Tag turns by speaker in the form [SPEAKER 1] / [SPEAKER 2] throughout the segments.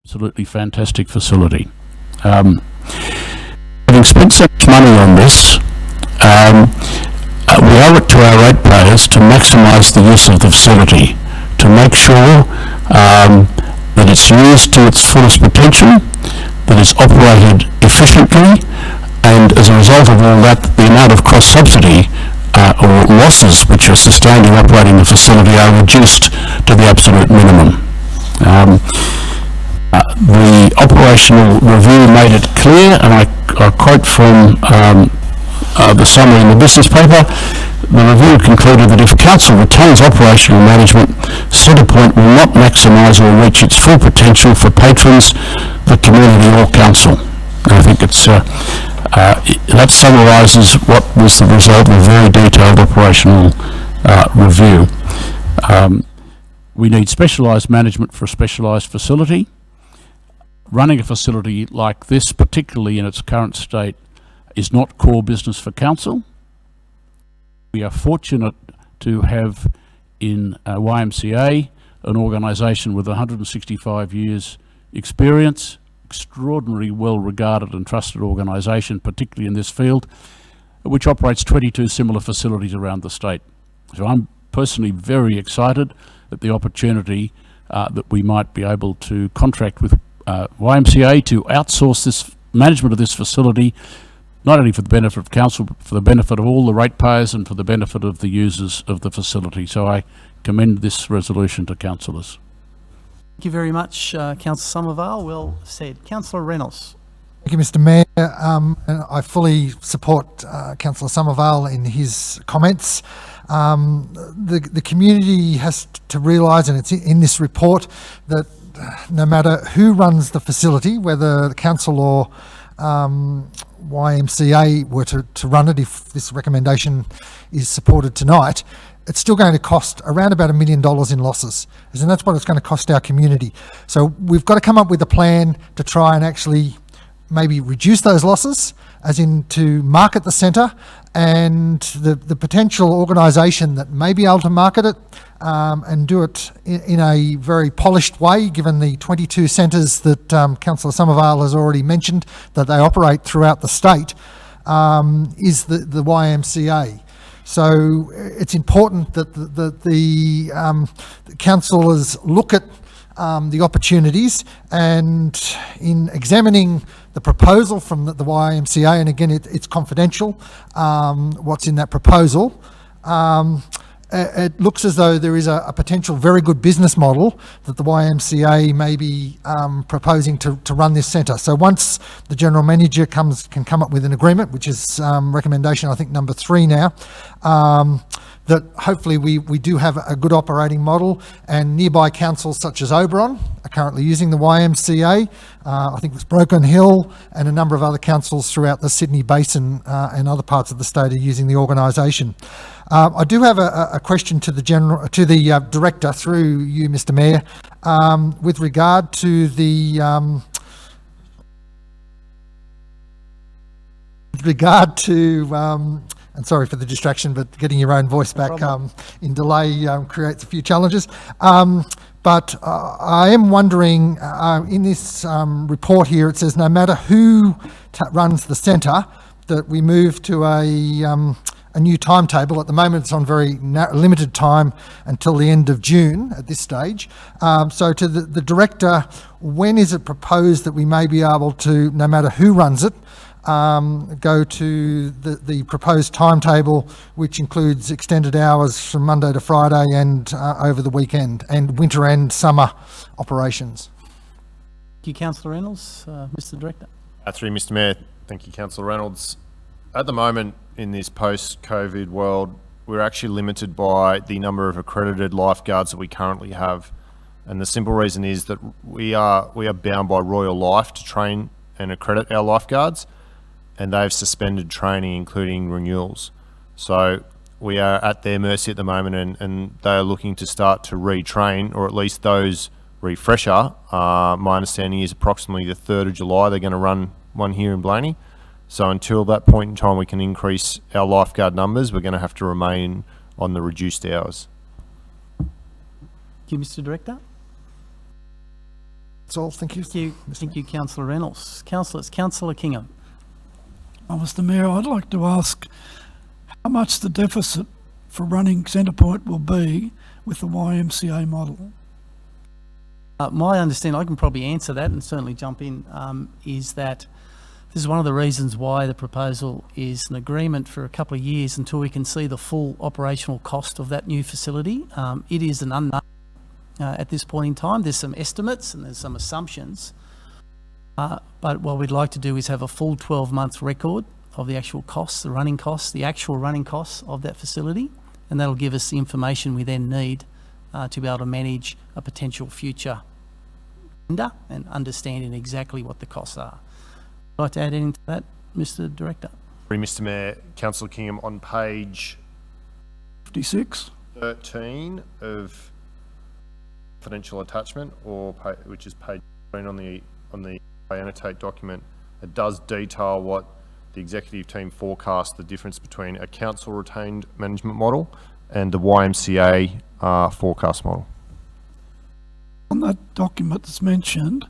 [SPEAKER 1] Absolutely fantastic facility. Having spent so much money on this, we owe it to our ratepayers to maximise the use of the facility, to make sure that it's used to its fullest potential, that it's operated efficiently, and as a result of all that, the amount of cross-subsidy or losses which are sustained in operating the facility are reduced to the absolute minimum. The operational review made it clear, and I quote from the summary in the business paper, the review concluded that if Council retains operational management, Centrepoint will not maximise or reach its full potential for patrons, the community or Council. And I think it's that summarises what was the result of a very detailed operational review. We need specialised management for a specialised facility. Running a facility like this, particularly in its current state, is not core business for Council. We are fortunate to have in YMCA an organisation with 165 years experience, extraordinarily well regarded and trusted organisation, particularly in this field, which operates 22 similar facilities around the state. So I'm personally very excited at the opportunity that we might be able to contract with YMCA to outsource this management of this facility, not only for the benefit of Council, but for the benefit of all the ratepayers and for the benefit of the users of the facility. So I commend this resolution to councillors.
[SPEAKER 2] Thank you very much, Councillor Somervale. Well said. Councillor Reynolds.
[SPEAKER 3] Thank you, Mr Mayor. And I fully support Councillor Somervale in his comments. The community has to realise, and it's in this report, that no matter who runs the facility, whether the Council or YMCA were to run it, if this recommendation is supported tonight, it's still going to cost around about $1 million in losses, and that's what it's going to cost our community. So we've got to come up with a plan to try and actually maybe reduce those losses, as in to market the centre, and the potential organisation that may be able to market it and do it in a very polished way, given the 22 centres that Councillor Somervale has already mentioned that they operate throughout the state, is the YMCA. So it's important that the councillors look at the opportunities, and in examining the proposal from the YMCA, and again it's confidential what's in that proposal, it looks as though there is a potential very good business model that the YMCA may be proposing to run this centre. So once the General Manager can come up with an agreement, which is recommendation I think number 3 now, that hopefully we do have a good operating model, and nearby councils such as Oberon are currently using the YMCA. I think it's Broken Hill and a number of other councils throughout the Sydney Basin and other parts of the state are using the organisation. I do have a question to the Director, through you, Mr Mayor, with regard to the and sorry for the distraction, but getting your own voice back in delay creates a few challenges. But I am wondering, in this report here, it says no matter who runs the centre, that we move to a new timetable. At the moment, it's on very limited time until the end of June at this stage. So to the Director, when is it proposed that we may be able to, no matter who runs it, go to the proposed timetable, which includes extended hours from Monday to Friday and over the weekend, and winter and summer operations?
[SPEAKER 2] Thank you, Councillor Reynolds. Mr Director.
[SPEAKER 4] Through Mr Mayor, thank you, Councillor Reynolds. At the moment, in this post-COVID world, we're actually limited by the number of accredited lifeguards that we currently have. And the simple reason is that we are bound by Royal Life to train and accredit our lifeguards, and they've suspended training, including renewals. So we are at their mercy at the moment, and they are looking to start to retrain, or at least those refresher. My understanding is approximately the 3rd of July, they're going to run one here in Blayney. So until that point in time we can increase our lifeguard numbers, we're going to have to remain on the reduced hours.
[SPEAKER 2] Thank you, Mr Director.
[SPEAKER 3] That's all. Thank you.
[SPEAKER 2] Thank you, Councillor Reynolds. Councillor Kingham.
[SPEAKER 5] Mr Mayor, I'd like to ask how much the deficit for running Centrepoint will be with the YMCA model.
[SPEAKER 2] My understanding, I can probably answer that and certainly jump in, is that this is one of the reasons why the proposal is an agreement for a couple of years until we can see the full operational cost of that new facility. It is an unknown at this point in time. There's some estimates and there's some assumptions, but what we'd like to do is have a full 12-month record of the actual costs, the actual running costs of that facility, and that'll give us the information we then need to be able to manage a potential future tender and understanding exactly what the costs are. Would you like to add anything to that, Mr. Director?
[SPEAKER 4] Mr Mayor, Councillor Kingham, on page
[SPEAKER 5] 56.
[SPEAKER 4] 13 of financial attachment, which is page 13 on the annotate document, it does detail what the executive team forecast the difference between a council retained management model and the YMCA forecast model.
[SPEAKER 5] On that document that's mentioned,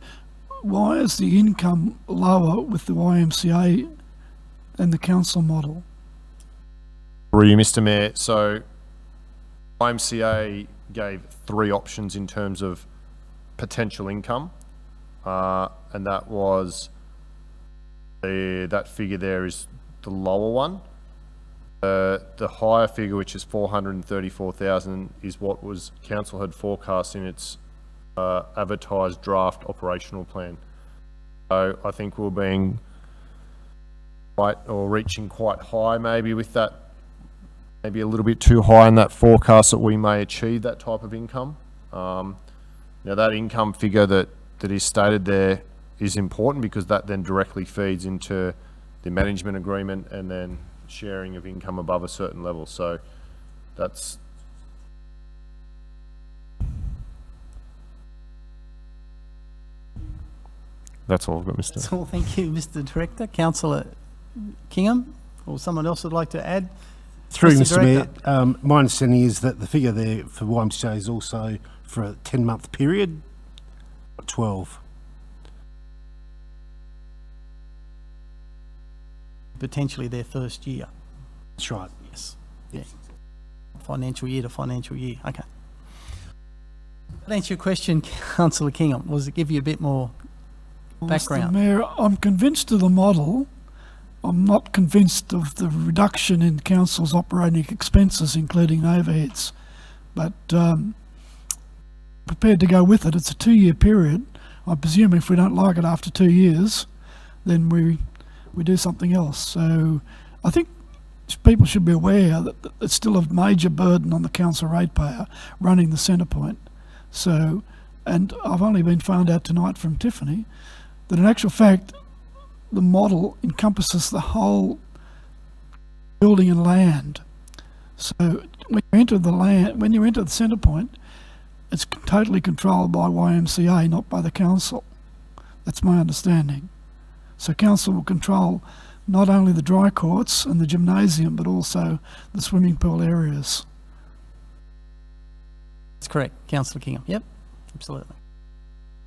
[SPEAKER 5] why is the income lower with the YMCA than the council model?
[SPEAKER 4] Through you, Mr Mayor. So YMCA gave 3 options in terms of potential income, and that was that figure there is the lower one. The higher figure, which is 434,000, is what was council had forecast in its advertised draft operational plan. So I think we're being reaching quite high maybe with that, maybe a little bit too high in that forecast that we may achieve that type of income. Now that income figure that is stated there is important because that then directly feeds into the management agreement and then sharing of income above a certain level. So that's all I've got, Mr.
[SPEAKER 2] That's all. Thank you, Mr. Director. Councillor Kingham, or someone else would like to add?
[SPEAKER 6] Through
[SPEAKER 2] Mr.
[SPEAKER 6] Mr Mayor,
[SPEAKER 2] Director.
[SPEAKER 6] my understanding is that the figure there for YMCA is also for a 10-month period, 12.
[SPEAKER 2] Potentially their first year.
[SPEAKER 6] That's right.
[SPEAKER 2] Yes. Yeah. Financial year to financial year. Okay. That answer your question, Councillor Kingham? Was it give you a bit more background?
[SPEAKER 5] Mr Mayor, I'm convinced of the model. I'm not convinced of the reduction in council's operating expenses, including overheads, but prepared to go with it. It's a 2-year period. I presume if we don't like it after 2 years, then we do something else. So I think people should be aware that it's still a major burden on the council ratepayer running the Centrepoint. So, and I've only been found out tonight from Tiffany that in actual fact, the model encompasses the whole building and land. So when you enter the Centrepoint, it's totally controlled by YMCA, not by the council. That's my understanding. So council will control not only the dry courts and the gymnasium, but also the swimming pool areas.
[SPEAKER 2] That's correct, Councillor Kingham. Yep, absolutely.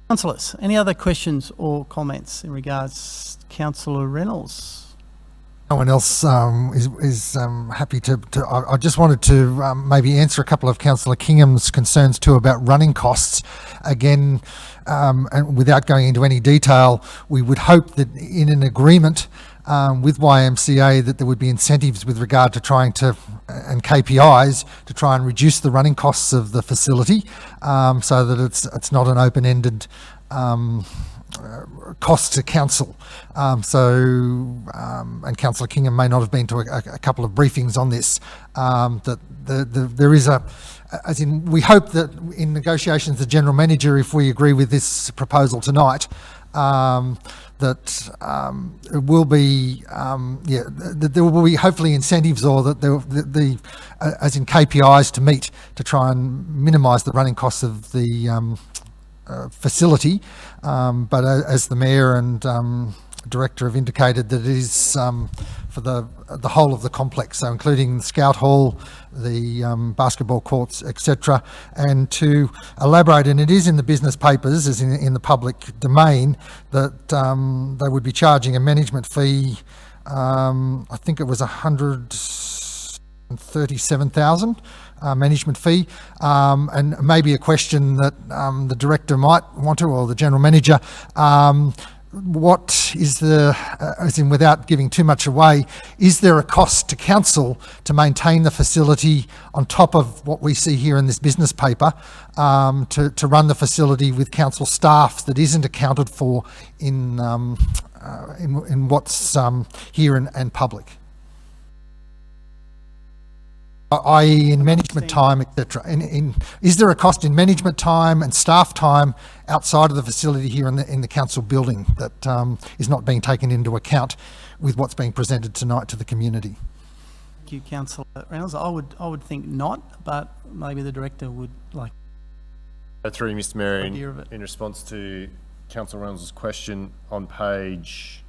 [SPEAKER 2] Councillors, any other questions or comments in regards to Councillor Reynolds?
[SPEAKER 3] No one else is happy to. I just wanted to maybe answer a couple of Councillor Kingham's concerns too about running costs. Again, and without going into any detail, we would hope that in an agreement with YMCA that there would be incentives with regard to trying to, and KPIs, to try and reduce the running costs of the facility so that it's not an open-ended cost to council. And Councillor Kingham may not have been to a couple of briefings on this, that there is as in, we hope that in negotiations, the General Manager, if we agree with this proposal tonight, that it will be, that there will be hopefully incentives, or that as in KPIs to meet, to try and minimise the running costs of the facility. But as the Mayor and Director have indicated that it is for the whole of the complex, so including the Scout Hall, the basketball courts, etc. And to elaborate, and it is in the business papers, as in the public domain, that they would be charging a management fee. I think it was 137,000 management fee, and maybe a question that the director might want to, or the general manager. What is the, as in without giving too much away, is there a cost to council to maintain the facility on top of what we see here in this business paper, to run the facility with council staff that isn't accounted for in what's here and public? I.e. in management time, etc. Is there a cost in management time and staff time outside of the facility here in the council building that is not being taken into account with what's being presented tonight to the community?
[SPEAKER 2] Thank you, Councillor Reynolds. I would think not, but maybe the director would like.
[SPEAKER 4] Through you, Mr. Mayor,
[SPEAKER 2] Idea of it.
[SPEAKER 4] in response to Councillor Reynolds' question, on page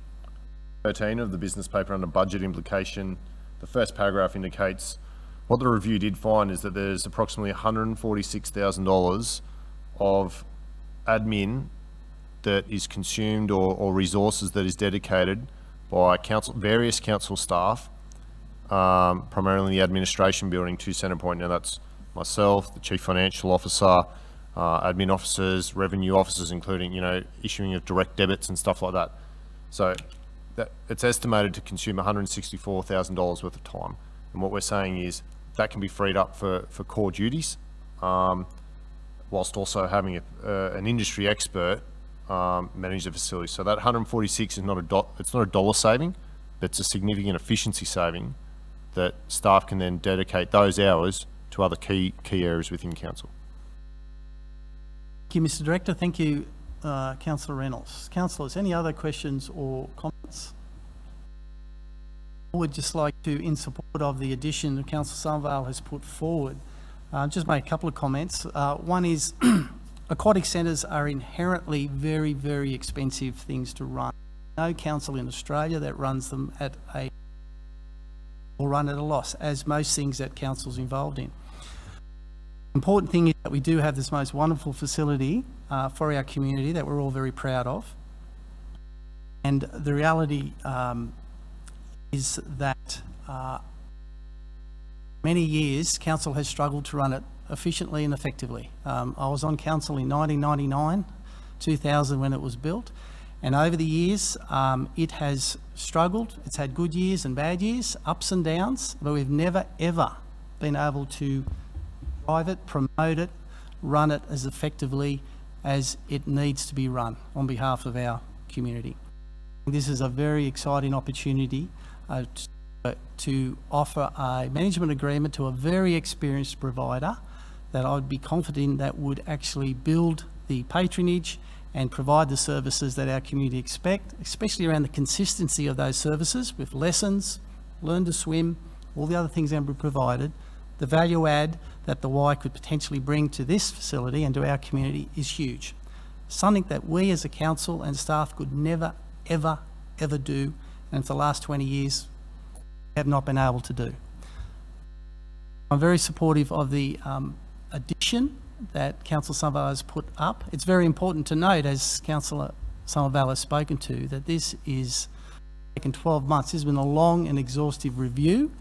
[SPEAKER 4] 13 of the business paper under budget implication, the first paragraph indicates what the review did find is that there's approximately $146,000 of admin that is consumed or resources that is dedicated by various council staff, primarily in the administration building to Centrepoint. Now that's myself, the Chief Financial Officer, admin officers, revenue officers, including, issuing of direct debits and stuff like that. So that it's estimated to consume $164,000 worth of time. And what we're saying is that can be freed up for core duties, whilst also having an industry expert manage the facility. So that 146 is it's not a dollar saving, but it's a significant efficiency saving that staff can then dedicate those hours to other key areas within council.
[SPEAKER 2] Thank you, Mr. Director. Thank you, Councillor Reynolds. Councillors, any other questions or comments? I would just like to, in support of the addition that Councillor Somerville has put forward, just make a couple of comments. One is aquatic centres are inherently very, very expensive things to run. No council in Australia that runs them or run at a loss, as most things that council's involved in. Important thing is that we do have this most wonderful facility for our community that we're all very proud of. And the reality is that many years council has struggled to run it efficiently and effectively. I was on council in 1999, 2000 when it was built, and over the years it has struggled. It's had good years and bad years, ups and downs, but we've never ever been able to drive it, promote it, run it as effectively as it needs to be run on behalf of our community. This is a very exciting opportunity to offer a management agreement to a very experienced provider that I would be confident that would actually build the patronage and provide the services that our community expect, especially around the consistency of those services with lessons, learn to swim, all the other things that will be provided. The value add that the Y could potentially bring to this facility and to our community is huge. Something that we as a council and staff could never, ever, ever do, and for the last 20 years have not been able to do. I'm very supportive of the addition that Councillor Somerville has put up. It's very important to note, as Councillor Somerville has spoken to, that this is taken 12 months. This has been a long and exhaustive review,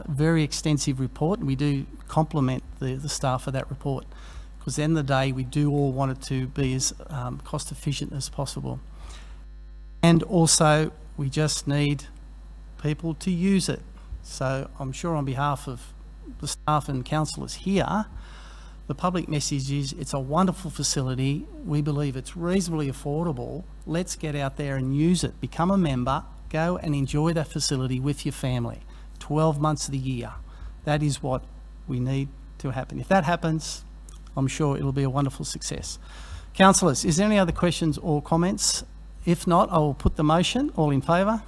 [SPEAKER 2] very extensive report, and we do compliment the staff of that report, because at the end of the day we do all want it to be as cost efficient as possible. And also we just need people to use it. So I'm sure on behalf of the staff and councillors here, the public message is it's a wonderful facility. We believe it's reasonably affordable. Let's get out there and use it. Become a member, go and enjoy that facility with your family. 12 months of the year. That is what we need to happen. If that happens, I'm sure it'll be a wonderful success. Councillors, is there any other questions or comments? If not, I will put the motion. All in favour?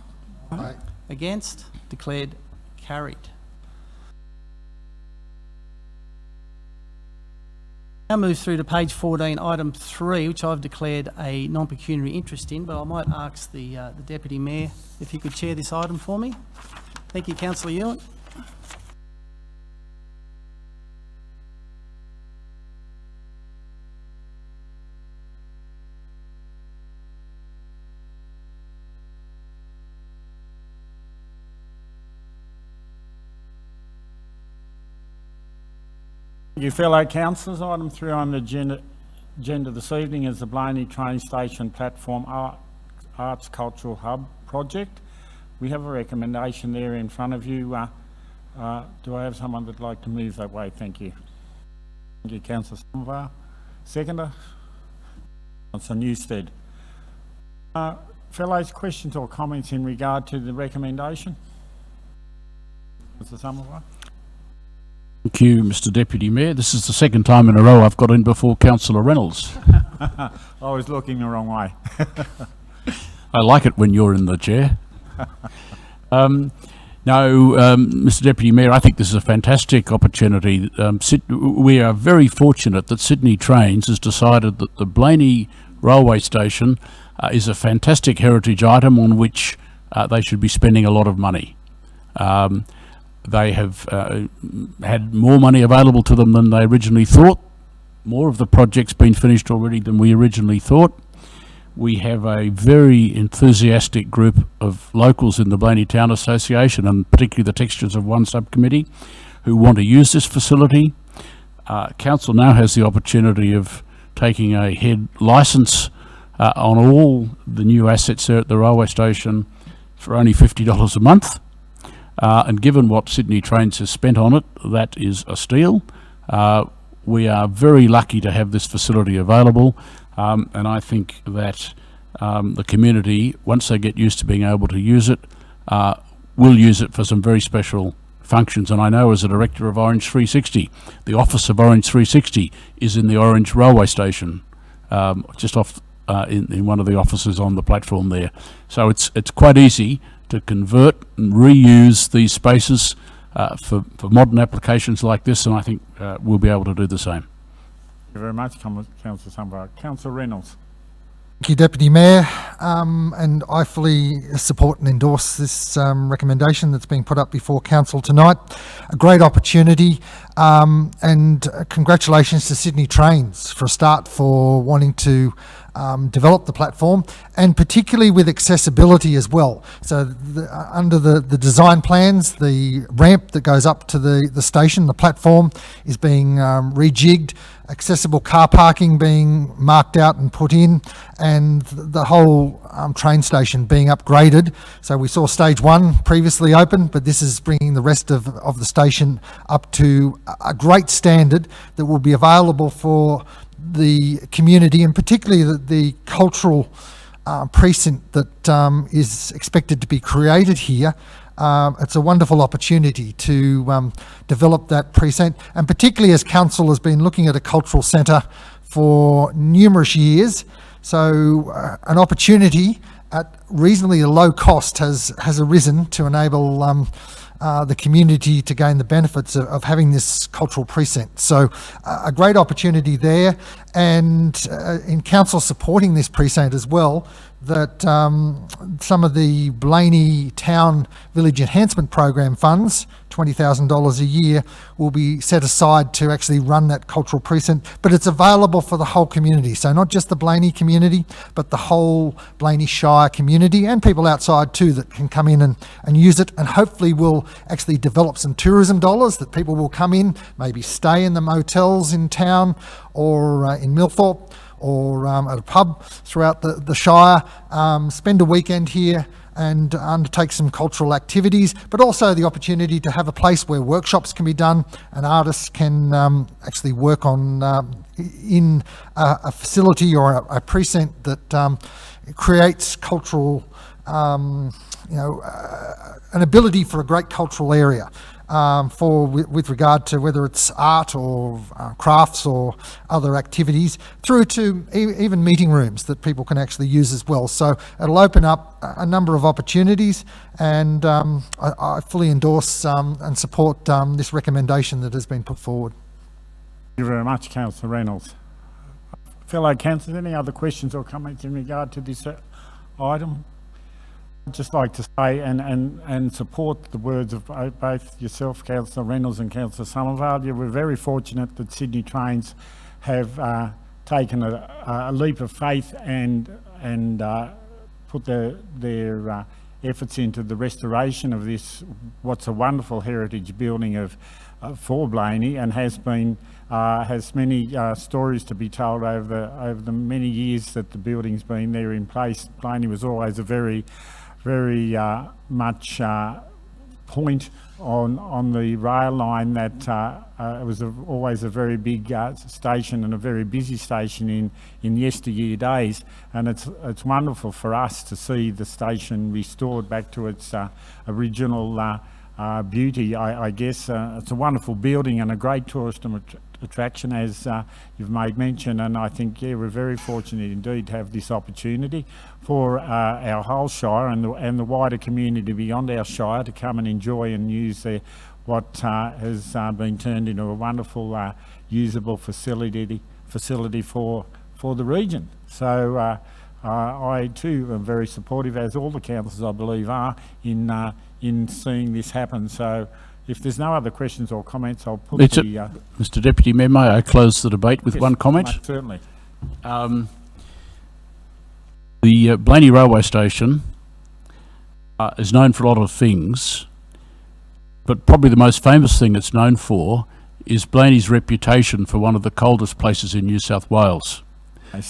[SPEAKER 3] Aye.
[SPEAKER 2] Against? Declared carried. Now move through to page 14, item 3, which I've declared a non-pecuniary interest in, but I might ask the Deputy Mayor if he could chair this item for me. Thank you, Councillor Ewan.
[SPEAKER 7] You fellow councillors, item 3 on the agenda this evening is the Blayney train station platform arts cultural hub project. We have a recommendation there in front of you. Do I have someone that'd like to move that way? Thank you. Thank you, Councillor Somerville. Seconder? Councillor Newstead. Fellows, questions or comments in regard to the recommendation? Councillor Somerville?
[SPEAKER 1] Thank you, Mr Deputy Mayor. This is the second time in a row I've got in before Councillor Reynolds.
[SPEAKER 7] I was looking the wrong way.
[SPEAKER 1] I like it when you're in the chair. Mr Deputy Mayor, I think this is a fantastic opportunity. We are very fortunate that Sydney Trains has decided that the Blayney railway station is a fantastic heritage item on which they should be spending a lot of money. They have had more money available to them than they originally thought. More of the project's been finished already than we originally thought. We have a very enthusiastic group of locals in the Blayney Town Association, and particularly the Textures of One subcommittee, who want to use this facility. Council now has the opportunity of taking a head licence on all the new assets there at the railway station for only $50 a month. And given what Sydney Trains has spent on it, that is a steal. We are very lucky to have this facility available, and I think that the community, once they get used to being able to use it, will use it for some very special functions. And I know, as a director of Orange 360, the office of Orange 360 is in the Orange railway station, just off in one of the offices on the platform there. So it's quite easy to convert and reuse these spaces for modern applications like this, and I think we'll be able to do the same.
[SPEAKER 7] Thank you very much, Councillor Somerville. Councillor Reynolds.
[SPEAKER 3] Thank you, Deputy Mayor, and I fully support and endorse this recommendation that's being put up before Council tonight. A great opportunity, and congratulations to Sydney Trains for a start, for wanting to develop the platform, and particularly with accessibility as well. So under the design plans, the ramp that goes up to the station, the platform, is being rejigged, accessible car parking being marked out and put in, and the whole train station being upgraded. So we saw stage 1 previously open, but this is bringing the rest of the station up to a great standard that will be available for the community, and particularly the cultural precinct that is expected to be created here. It's a wonderful opportunity to develop that precinct, and particularly as council has been looking at a cultural centre for numerous years. So an opportunity at reasonably low cost has arisen to enable the community to gain the benefits of having this cultural precinct. So a great opportunity there, and in council supporting this precinct as well, that some of the Blayney Town Village Enhancement Program funds, $20,000 a year, will be set aside to actually run that cultural precinct. But it's available for the whole community. So not just the Blayney community, but the whole Blayney Shire community, and people outside too that can come in and use it, and hopefully will actually develop some tourism dollars that people will come in, maybe stay in the motels in town or in Millthorpe, or at a pub throughout the Shire, spend a weekend here and undertake some cultural activities, but also the opportunity to have a place where workshops can be done and artists can actually work on in a facility or a precinct that creates cultural, an ability for a great cultural area. With regard to whether it's art or crafts or other activities, through to even meeting rooms that people can actually use as well. So it'll open up a number of opportunities, and I fully endorse and support this recommendation that has been put forward.
[SPEAKER 7] Thank you very much, Councillor Reynolds. Fellow councillors, any other questions or comments in regard to this item? I'd just like to say and support the words of both yourself, Councillor Reynolds, and Councillor Somerville. We're very fortunate that Sydney Trains have taken a leap of faith and put their efforts into the restoration of this, what's a wonderful heritage building for Blayney, and has many stories to be told over the many years that the building's been there in place. Blayney was always a very much point on the rail line that it was always a very big station and a very busy station in yesteryear days, and it's wonderful for us to see the station restored back to its original beauty. I guess it's a wonderful building and a great tourist attraction, as you've made mention, and I think we're very fortunate indeed to have this opportunity for our whole Shire and the wider community beyond our Shire to come and enjoy and use what has been turned into a wonderful usable facility for the region. So I too am very supportive, as all the councillors I believe are, in seeing this happen. So if there's no other questions or comments, I'll put
[SPEAKER 1] Mr Deputy Mayor, may I close the debate with one comment?
[SPEAKER 7] Certainly.
[SPEAKER 1] The Blayney Railway Station is known for a lot of things, but probably the most famous thing it's known for is Blayney's reputation for one of the coldest places in New South Wales.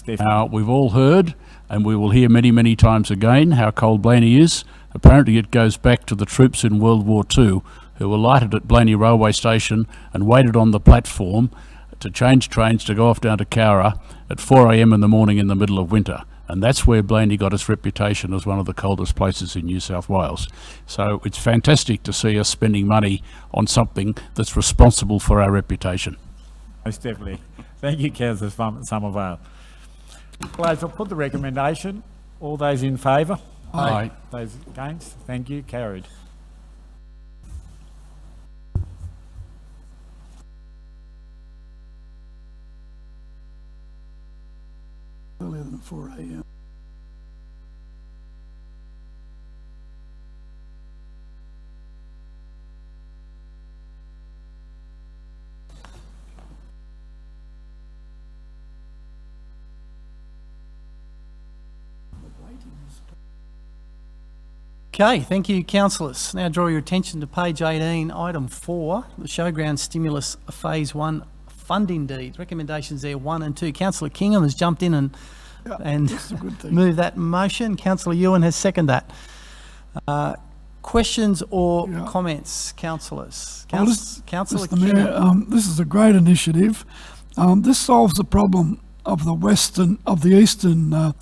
[SPEAKER 1] Now, we've all heard, and we will hear many, many times again, how cold Blayney is. Apparently it goes back to the troops in World War II who were lighted at Blayney Railway Station and waited on the platform to change trains to go off down to Cowra at 4 a.m. in the morning in the middle of winter. And that's where Blayney got its reputation as one of the coldest places in New South Wales. So it's fantastic to see us spending money on something that's responsible for our reputation.
[SPEAKER 7] Most definitely. Thank you, Councillor Somerville. I'll put the recommendation. All those in favour?
[SPEAKER 1] Aye.
[SPEAKER 7] Those against? Thank you. Carried.
[SPEAKER 5] Earlier than 4 a.m.
[SPEAKER 2] Okay, thank you, councillors. Now draw your attention to page 18, item 4, the Showground Stimulus Phase 1 funding deed. Recommendations there 1 and 2. Councillor Kingham has jumped in and moved that motion. Councillor Ewan has seconded that. Questions or comments, councillors? Councillor
[SPEAKER 5] Mr. Mayor, this is a great initiative. This solves the problem of the eastern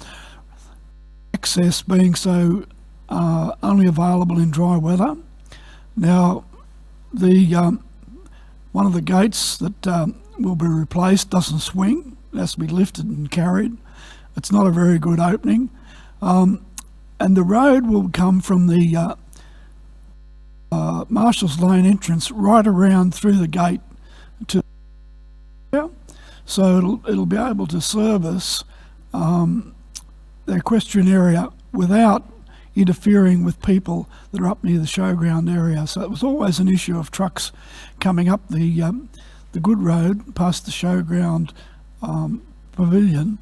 [SPEAKER 5] access being so only available in dry weather. Now, the one of the gates that will be replaced doesn't swing; it has to be lifted and carried. It's not a very good opening, and the road will come from the Marshall's Lane entrance right around through the gate to there, so it'll be able to service the equestrian area without interfering with people that are up near the showground area. So it was always an issue of trucks coming up the good road past the showground pavilion.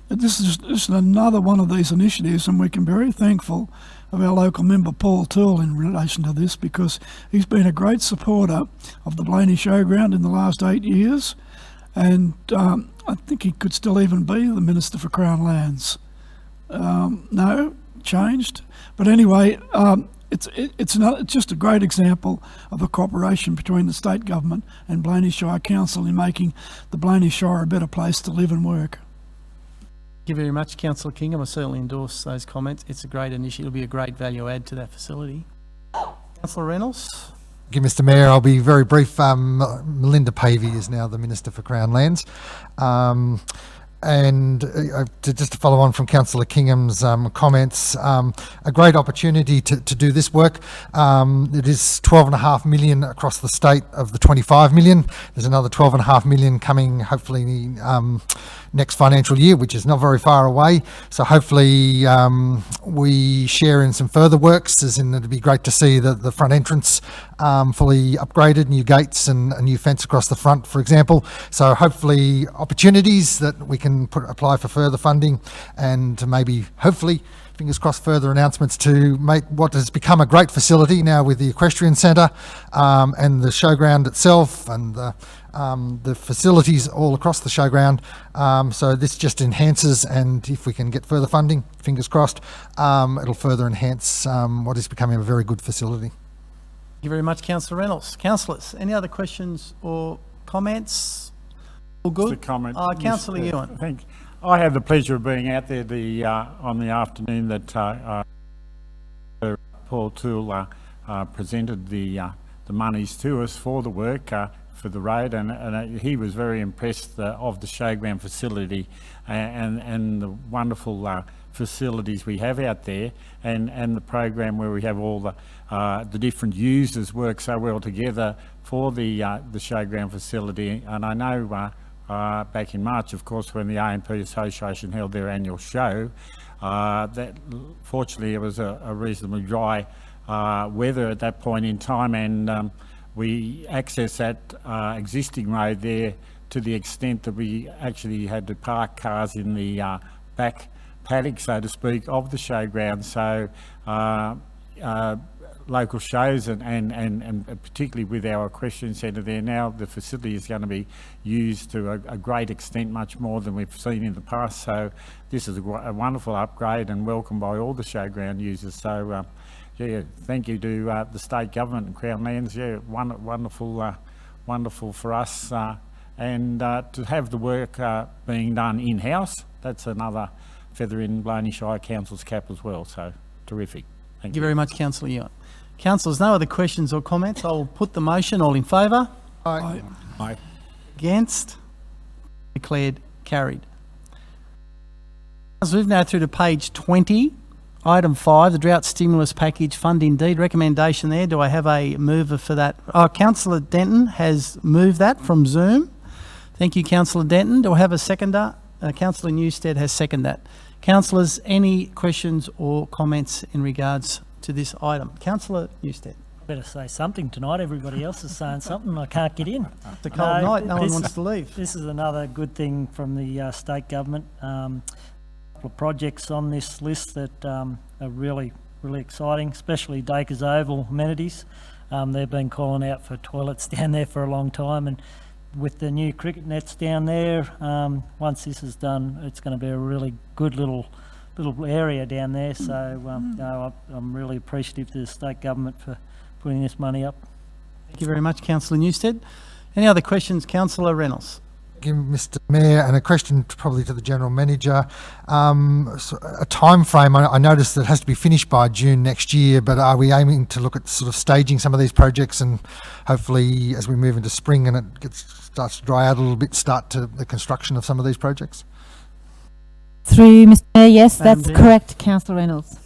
[SPEAKER 5] This is just another one of these initiatives, and we can be very thankful of our local member Paul Toole in relation to this, because he's been a great supporter of the Blayney Showground in the last 8 years, and I think he could still even be the Minister for Crown Lands. No, changed, but anyway, it's just a great example of a cooperation between the state government and Blayney Shire Council in making the Blayney Shire a better place to live and work.
[SPEAKER 2] Thank you very much, Councillor Kingham. I certainly endorse those comments. It's a great initiative. It'll be a great value add to that facility. Councillor Reynolds.
[SPEAKER 3] Thank you, Mr. Mayor. I'll be very brief. Melinda Pavey is now the Minister for Crown Lands. Just to follow on from Councillor Kingham's comments, a great opportunity to do this work. It is 12.5 million across the state of the 25 million. There's another 12.5 million coming hopefully next financial year, which is not very far away. So hopefully we share in some further works, as in it'd be great to see the front entrance fully upgraded, new gates and a new fence across the front, for example. So hopefully opportunities that we can apply for further funding, and maybe hopefully, fingers crossed, further announcements to make what has become a great facility now with the equestrian centre and the showground itself and the facilities all across the showground. So this just enhances, and if we can get further funding, fingers crossed, it'll further enhance what is becoming a very good facility.
[SPEAKER 2] Thank you very much, Councillor Reynolds. Councillors, any other questions or comments? All good?
[SPEAKER 7] Just a comment.
[SPEAKER 2] Councillor
[SPEAKER 7] Mr.
[SPEAKER 2] Ewan.
[SPEAKER 7] Thank you. I had the pleasure of being out there on the afternoon that Paul Toole presented the monies to us for the work for the road, and he was very impressed of the showground facility and the wonderful facilities we have out there, and the program where we have all the different users work so well together for the showground facility. And I know back in March, of course, when the AMP Association held their annual show, that fortunately it was a reasonably dry weather at that point in time, and we accessed that existing road there to the extent that we actually had to park cars in the back paddock, so to speak, of the showground. So local shows and particularly with our equestrian centre there now, the facility is going to be used to a great extent, much more than we've seen in the past. So this is a wonderful upgrade and welcomed by all the showground users. So yeah, thank you to the state government and Crown Lands. Yeah, wonderful for us, and to have the work being done in-house, that's another feather in Blayney Shire Council's cap as well. So terrific.
[SPEAKER 2] Thank you very much, Councillor Ewan. Councillors, no other questions or comments. I'll put the motion. All in favour?
[SPEAKER 3] Aye.
[SPEAKER 7] Aye.
[SPEAKER 2] Against? Declared carried. Let's move now through to page 20. Item 5, the Drought Stimulus Package Fund Indeed. Recommendation there. Do I have a mover for that? Councillor Denton has moved that from Zoom. Thank you, Councillor Denton. Do I have a seconder? Councillor Newstead has seconded that. Councillors, any questions or comments in regards to this item? Councillor Newstead.
[SPEAKER 8] Better say something tonight. Everybody else is saying something. I can't get in.
[SPEAKER 2] It's a cold night. No one wants to leave.
[SPEAKER 8] This is another good thing from the state government. A couple of projects on this list that are really exciting, especially Dacres Oval amenities. They've been calling out for toilets down there for a long time, and with the new cricket nets down there, once this is done, it's going to be a really good little area down there. So no, I'm really appreciative to the state government for putting this money up.
[SPEAKER 2] Thank you very much, Councillor Newstead. Any other questions, Councillor Reynolds?
[SPEAKER 3] Thank you, Mr. Mayor, and a question probably to the General Manager. So a time frame, I noticed that it has to be finished by June next year, but are we aiming to look at sort of staging some of these projects, and hopefully as we move into spring and it starts to dry out a little bit, start to the construction of some of these projects?
[SPEAKER 9] Through Mr. Mayor, yes,
[SPEAKER 2] Madam
[SPEAKER 9] that's
[SPEAKER 2] Dean.
[SPEAKER 9] correct, Councillor Reynolds.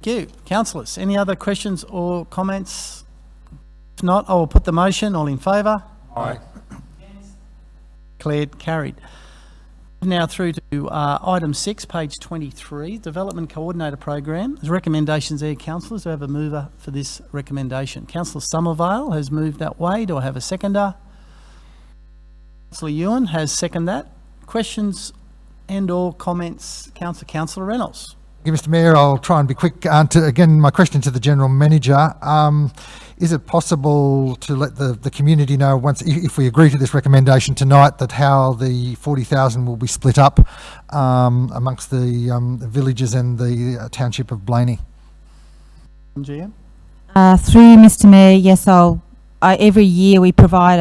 [SPEAKER 2] Thank you. Councillors, any other questions or comments? If not, I will put the motion. All in favour?
[SPEAKER 3] Aye.
[SPEAKER 2] Declared carried. Now through to item 6, page 23, Development Coordinator Program. There's recommendations there, councillors. Do I have a mover for this recommendation? Councillor Somervale has moved that way. Do I have a seconder? Councillor Ewan has seconded that. Questions and or comments? Councillor Reynolds.
[SPEAKER 3] Thank you, Mr. Mayor. I'll try and be quick. Again, my question to the General Manager, is it possible to let the community know, once, if we agree to this recommendation tonight, that how the 40,000 will be split up amongst the villages and the township of Blayney?
[SPEAKER 2] GM.
[SPEAKER 9] Through Mr. Mayor, yes, every year we provide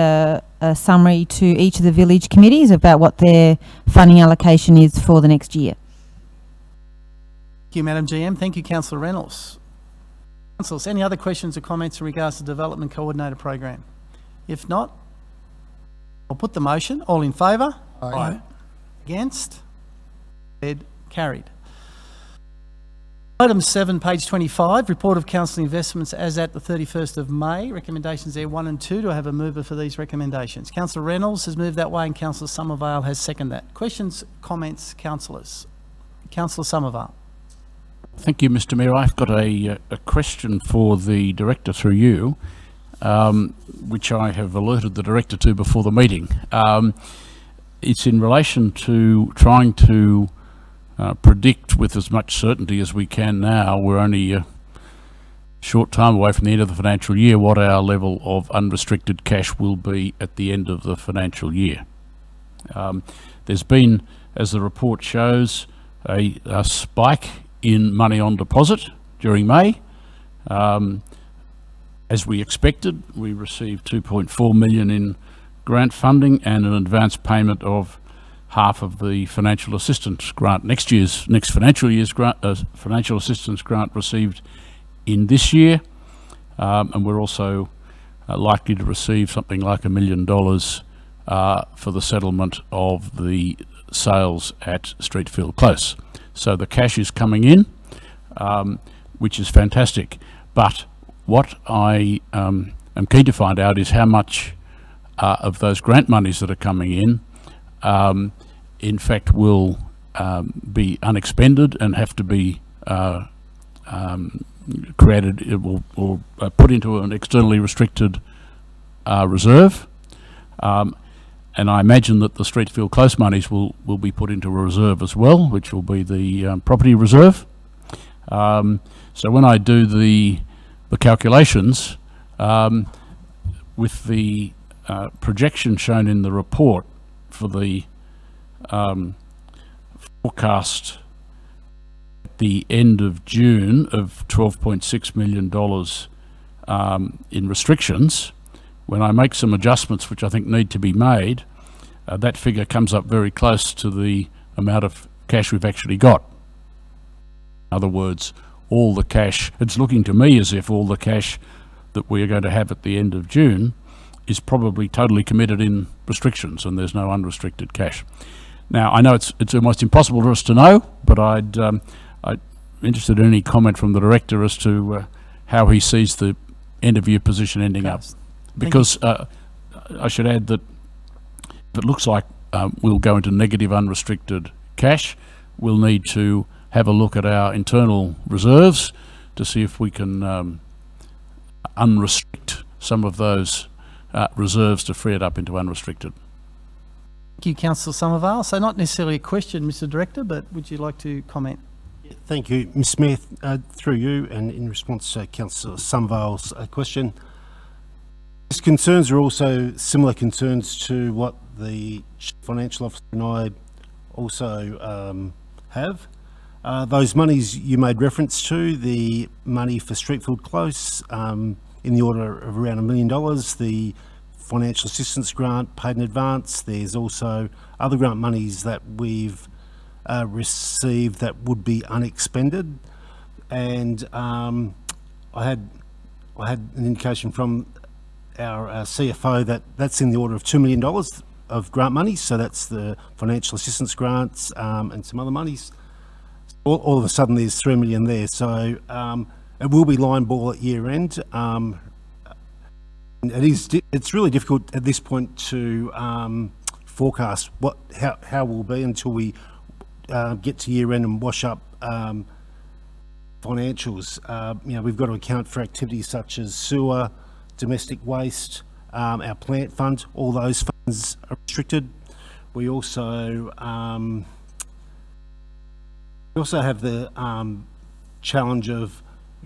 [SPEAKER 9] a summary to each of the village committees about what their funding allocation is for the next year.
[SPEAKER 2] Thank you, Madam GM. Thank you, Councillor Reynolds. Councillors, any other questions or comments in regards to the Development Coordinator Program? If not, I'll put the motion. All in favour?
[SPEAKER 5] Aye.
[SPEAKER 2] Against? Declared carried. Item 7, page 25, Report of Council Investments as at the 31st of May. Recommendations there 1 and 2. Do I have a mover for these recommendations? Councillor Reynolds has moved that way and Councillor Somervale has seconded that. Questions, comments, councillors? Councillor Somervale.
[SPEAKER 1] Thank you, Mr Mayor. I've got a question for the Director through you, which I have alerted the Director to before the meeting. It's in relation to trying to predict with as much certainty as we can now. We're only a short time away from the end of the financial year, what our level of unrestricted cash will be at the end of the financial year. There's been, as the report shows, a spike in money on deposit during May. As we expected, we received 2.4 million in grant funding and an advance payment of half of the financial assistance grant, next financial year's grant, financial assistance grant received in this year, and we're also likely to receive something like $1 million for the settlement of the sales at Streetfield Close. So the cash is coming in, which is fantastic. But what I am keen to find out is how much of those grant monies that are coming in fact will be unexpended and have to be created or put into an externally restricted reserve. And I imagine that the Streetfield Close monies will be put into a reserve as well, which will be the property reserve. So when I do the calculations, with the projection shown in the report for the forecast at the end of June of $12.6 million in restrictions, when I make some adjustments which I think need to be made, that figure comes up very close to the amount of cash we've actually got. In other words, all the cash, it's looking to me as if all the cash that we are going to have at the end of June is probably totally committed in restrictions and there's no unrestricted cash. Now, I know it's almost impossible for us to know, but I'm interested in any comment from the Director as to how he sees the end of year position ending up. Because I should add that if it looks like we'll go into negative unrestricted cash, we'll need to have a look at our internal reserves to see if we can unrestrict some of those reserves to free it up into unrestricted.
[SPEAKER 2] Thank you, Councillor Somervale. So not necessarily a question, Mr Director, but would you like to comment?
[SPEAKER 6] Thank you, Ms Smith. Through you, and in response to Councillor Somervale's question, these concerns are also similar concerns to what the Financial Officer and I also have. Those monies you made reference to, the money for Streetfield Close, in the order of around $1 million, the financial assistance grant paid in advance. There's also other grant monies that we've received that would be unexpended, and I had an indication from our CFO that that's in the order of $2 million of grant money. So that's the financial assistance grants and some other monies. All of a sudden there's $3 million there. So it will be line ball at year end. It's really difficult at this point to forecast how we'll be until we get to year end and wash up financials. We've got to account for activities such as sewer, domestic waste, our plant fund. All those funds are restricted. We also have the challenge of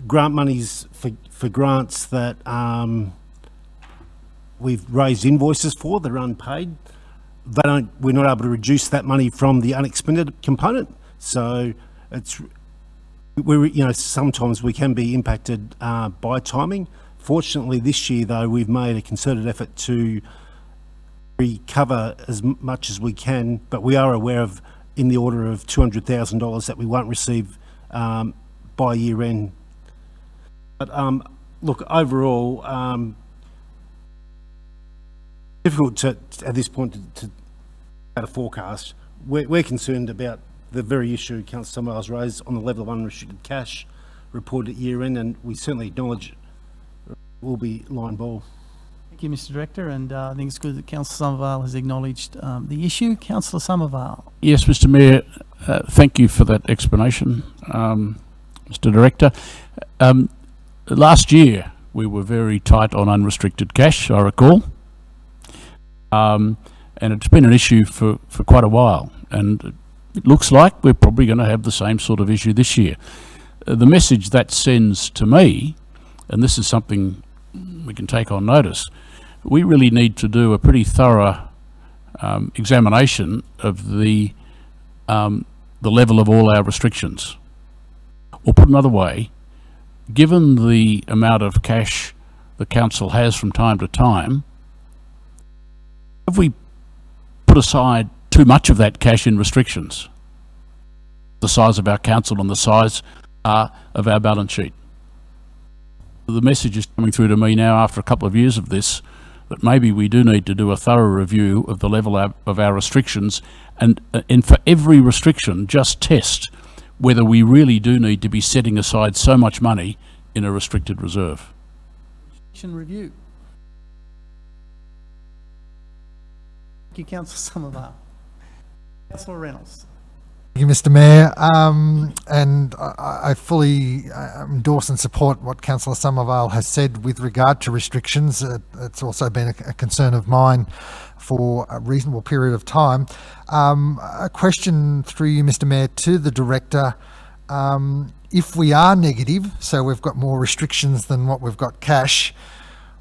[SPEAKER 6] grant monies for grants that we've raised invoices for that are unpaid. We're not able to reduce that money from the unexpended component. So sometimes we can be impacted by timing. Fortunately, this year though, we've made a concerted effort to recover as much as we can, but we are aware of in the order of $200,000 that we won't receive by year end. But look, overall, difficult at this point to at a forecast. We're concerned about the very issue Councillor Summervale's raised on the level of unrestricted cash reported at year end, and we certainly acknowledge will be line ball.
[SPEAKER 2] Thank you, Mr Director, and I think it's good that Councillor Somervale has acknowledged the issue. Councillor Somervale.
[SPEAKER 1] Yes, Mr Mayor, thank you for that explanation, Mr Director. Last year we were very tight on unrestricted cash, I recall, and it's been an issue for quite a while, and it looks like we're probably going to have the same sort of issue this year. The message that sends to me, and this is something we can take on notice, we really need to do a pretty thorough examination of the level of all our restrictions. Or put another way, given the amount of cash the council has from time to time, have we put aside too much of that cash in restrictions? The size of our council and the size of our balance sheet. The message is coming through to me now after a couple of years of this, that maybe we do need to do a thorough review of the level of our restrictions, and for every restriction just test whether we really do need to be setting aside so much money in a restricted reserve.
[SPEAKER 2] Review. Thank you, Councillor Somervale. Councillor Reynolds.
[SPEAKER 3] Thank you, Mr Mayor, and I fully endorse and support what Councillor Somervale has said with regard to restrictions. It's also been a concern of mine for a reasonable period of time. A question through you, Mr Mayor, to the Director. If we are negative, so we've got more restrictions than what we've got cash,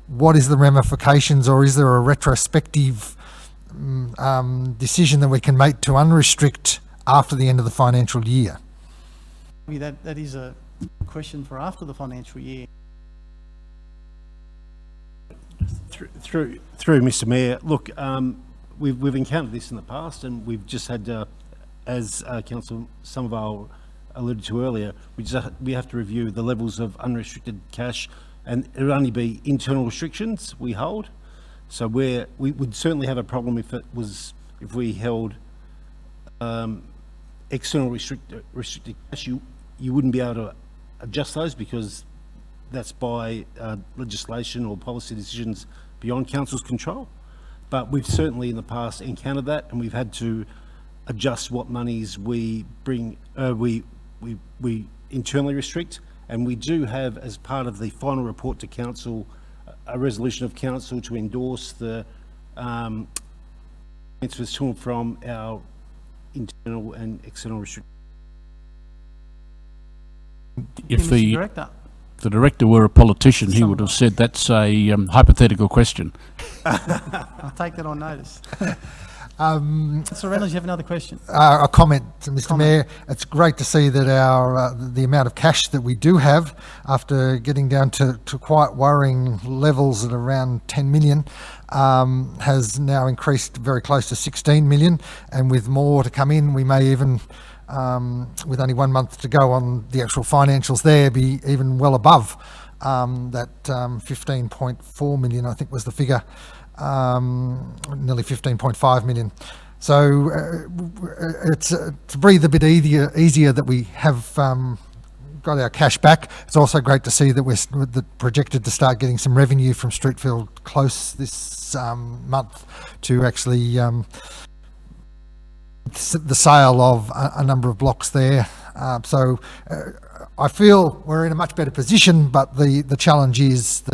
[SPEAKER 3] what is the ramifications, or is there a retrospective decision that we can make to unrestrict after the end of the financial year?
[SPEAKER 2] That is a question for after the financial year.
[SPEAKER 6] Through Mr Mayor, look, we've encountered this in the past, and we've just had, as Councillor Somervale alluded to earlier, we have to review the levels of unrestricted cash, and it would only be internal restrictions we hold. So we would certainly have a problem if we held external restricted cash. You wouldn't be able to adjust those because that's by legislation or policy decisions beyond council's control. But we've certainly in the past encountered that, and we've had to adjust what monies we bring, we internally restrict. And we do have, as part of the final report to council, a resolution of council to endorse the transfers to and from our internal and external restrictions.
[SPEAKER 1] If
[SPEAKER 2] Mr. Director.
[SPEAKER 1] the Director were a politician, he would have said that's a hypothetical question.
[SPEAKER 2] I'll take that on notice. Councillor Reynolds, you have another question?
[SPEAKER 3] A comment, Mr Mayor. It's great to see that our the amount of cash that we do have, after getting down to quite worrying levels at around 10 million, has now increased very close to 16 million, and with more to come in, we may even, with only 1 month to go on the actual financials there, be even well above that 15.4 million, I think was the figure. Nearly 15.5 million. So it's to breathe a bit easier that we have got our cash back. It's also great to see that we're projected to start getting some revenue from Streetfield Close this month to actually the sale of a number of blocks there. So I feel we're in a much better position, but the challenge is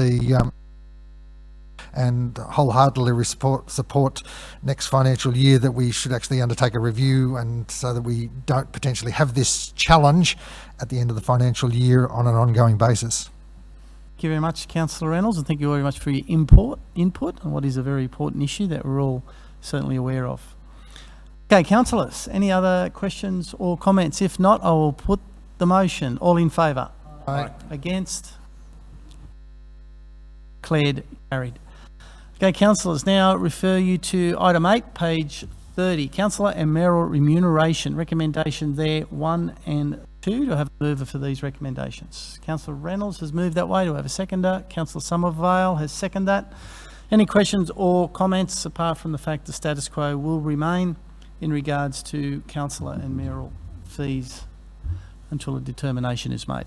[SPEAKER 3] and wholeheartedly support next financial year that we should actually undertake a review, and so that we don't potentially have this challenge at the end of the financial year on an ongoing basis.
[SPEAKER 2] Thank you very much, Councillor Reynolds, and thank you very much for your input on what is a very important issue that we're all certainly aware of. Okay, councillors, any other questions or comments? If not, I will put the motion. All in favour?
[SPEAKER 3] Aye.
[SPEAKER 2] Against? Declared carried. Okay, councillors, now refer you to item 8, page 30. Councillor and mayoral remuneration. Recommendation there 1 and 2. Do I have a mover for these recommendations? Councillor Reynolds has moved that way. Do I have a seconder? Councillor Somervale has seconded that. Any questions or comments apart from the fact the status quo will remain? in regards to councillor and mayoral fees until a determination is made.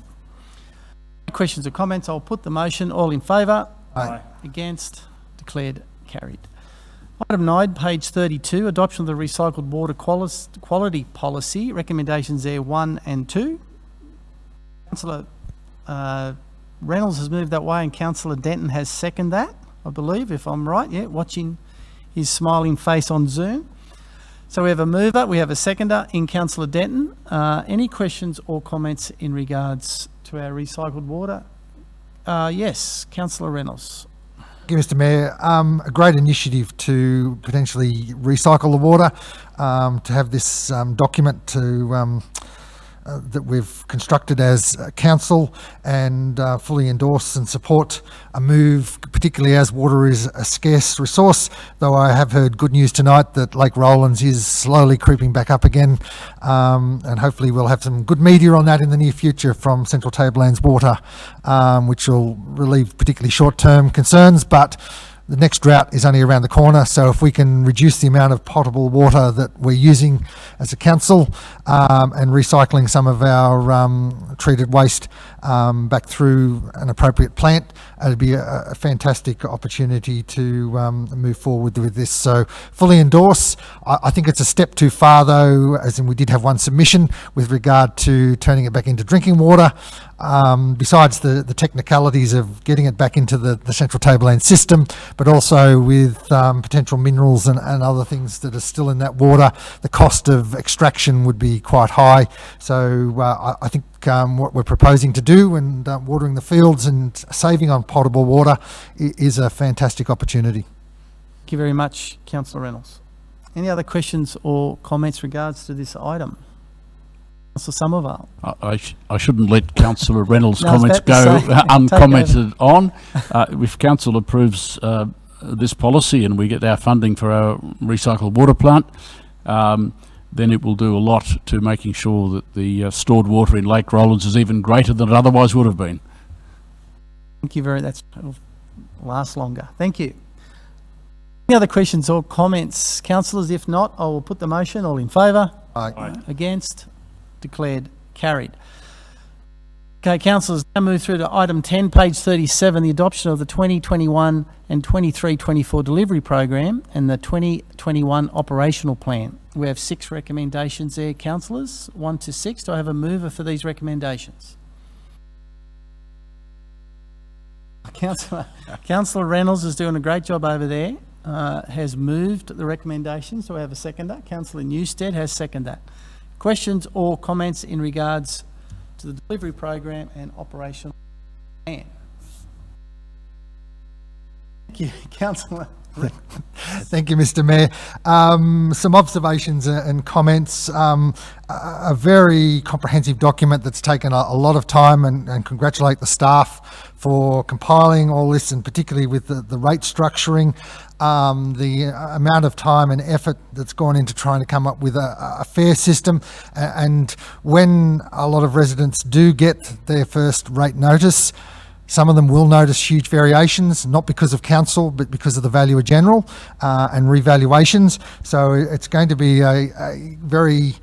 [SPEAKER 2] Questions or comments? I'll put the motion. All in favour?
[SPEAKER 3] Aye.
[SPEAKER 2] Against? Declared carried. Item 9, page 32, adoption of the recycled water quality policy, recommendations there 1 and 2. Councillor Reynolds has moved that way and Councillor Denton has seconded that, I believe, if I'm right, yeah, watching his smiling face on Zoom. So we have a mover, we have a seconder in Councillor Denton. Any questions or comments in regards to our recycled water? Yes, Councillor Reynolds.
[SPEAKER 3] Thank you, Mr. Mayor. A great initiative to potentially recycle the water, to have this document to that we've constructed as council, and fully endorse and support a move, particularly as water is a scarce resource, though I have heard good news tonight that Lake Rowlands is slowly creeping back up again, and hopefully we'll have some good media on that in the near future from Central Tablelands Water, which will relieve particularly short-term concerns, but the next drought is only around the corner, so if we can reduce the amount of potable water that we're using as a council, and recycling some of our treated waste back through an appropriate plant, it'd be a fantastic opportunity to move forward with this. So fully endorse. I think it's a step too far though, as in we did have one submission with regard to turning it back into drinking water. Besides the technicalities of getting it back into the Central Tablelands system, but also with potential minerals and other things that are still in that water, the cost of extraction would be quite high. So I think what we're proposing to do and watering the fields and saving on potable water is a fantastic opportunity.
[SPEAKER 2] Thank you very much, Councillor Reynolds. Any other questions or comments regards to this item? Councillor Somerville.
[SPEAKER 1] I shouldn't let Councillor Reynolds'
[SPEAKER 2] No, I was
[SPEAKER 1] comments
[SPEAKER 2] about to
[SPEAKER 1] go
[SPEAKER 2] say,
[SPEAKER 1] uncommented on. If Council approves this policy and we get our funding for our recycled water plant, then it will do a lot to making sure that the stored water in Lake Rowlands is even greater than it otherwise would have been.
[SPEAKER 2] Thank you very much. That'll last longer. Thank you. Any other questions or comments, councillors? If not, I will put the motion. All in favour?
[SPEAKER 3] Aye.
[SPEAKER 2] Against? Declared carried. Okay, councillors, now move through to item 10, page 37, the adoption of the 2021 and 23-24 delivery program and the 2021 operational plan. We have 6 recommendations there, councillors, 1 to 6. Do I have a mover for these recommendations? Councillor Reynolds is doing a great job over there, has moved the recommendations. Do I have a seconder? Councillor Newstead has seconded that. Questions or comments in regards to the delivery program and operational plan? Thank you, Councillor.
[SPEAKER 3] Thank you, Mr. Mayor. Some observations and comments. A very comprehensive document that's taken a lot of time, and congratulate the staff for compiling all this, and particularly with the rate structuring, the amount of time and effort that's gone into trying to come up with a fair system. And when a lot of residents do get their first rate notice, some of them will notice huge variations, not because of council, but because of the Valuer General and revaluations. So it's going to be a very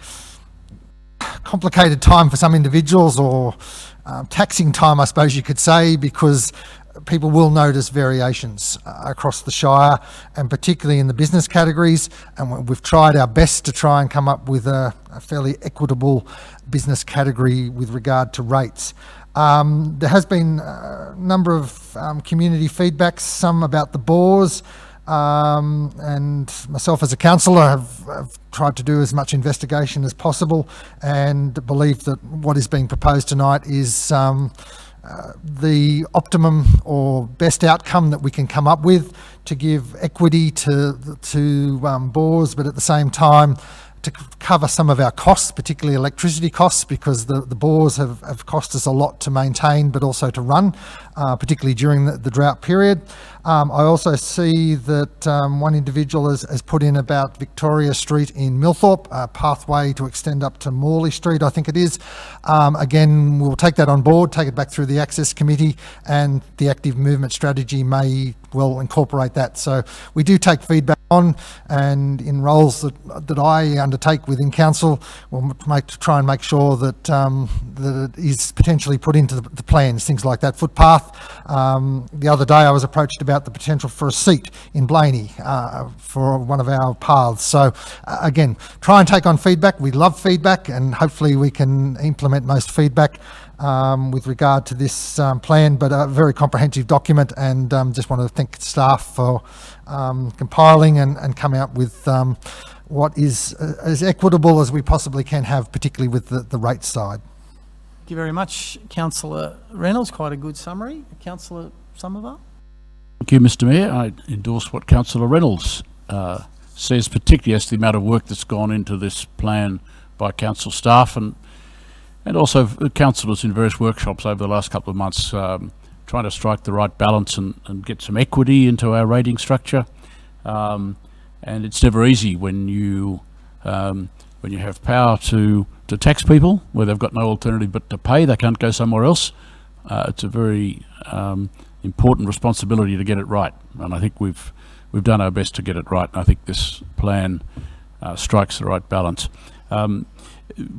[SPEAKER 3] complicated time for some individuals, or taxing time, I suppose you could say, because people will notice variations across the Shire, and particularly in the business categories. And we've tried our best to try and come up with a fairly equitable business category with regard to rates. There has been a number of community feedbacks, some about the bores, and myself as a councillor have tried to do as much investigation as possible, and believe that what is being proposed tonight is the optimum or best outcome that we can come up with to give equity to bores, but at the same time to cover some of our costs, particularly electricity costs, because the bores have cost us a lot to maintain, but also to run, particularly during the drought period. I also see that one individual has put in about Victoria Street in Millthorpe, a pathway to extend up to Morley Street, I think it is. Again, we'll take that on board, take it back through the Access Committee, and the active movement strategy may well incorporate that. So we do take feedback on, and in roles that I undertake within council, we'll try and make sure that that it is potentially put into the plans, things like that footpath. The other day I was approached about the potential for a seat in Blayney for one of our paths. So again, try and take on feedback. We love feedback, and hopefully we can implement most feedback with regard to this plan, but a very comprehensive document, and just want to thank staff for compiling and come out with what is as equitable as we possibly can have, particularly with the rate side.
[SPEAKER 2] Thank you very much, Councillor Reynolds. Quite a good summary. Councillor Somerville?
[SPEAKER 1] Thank you, Mr Mayor. I endorse what Councillor Reynolds says, particularly as to the amount of work that's gone into this plan by council staff and also councillors in various workshops over the last couple of months, trying to strike the right balance and get some equity into our rating structure. And it's never easy when you have power to tax people where they've got no alternative but to pay. They can't go somewhere else. It's a very important responsibility to get it right, and I think we've done our best to get it right. And I think this plan strikes the right balance.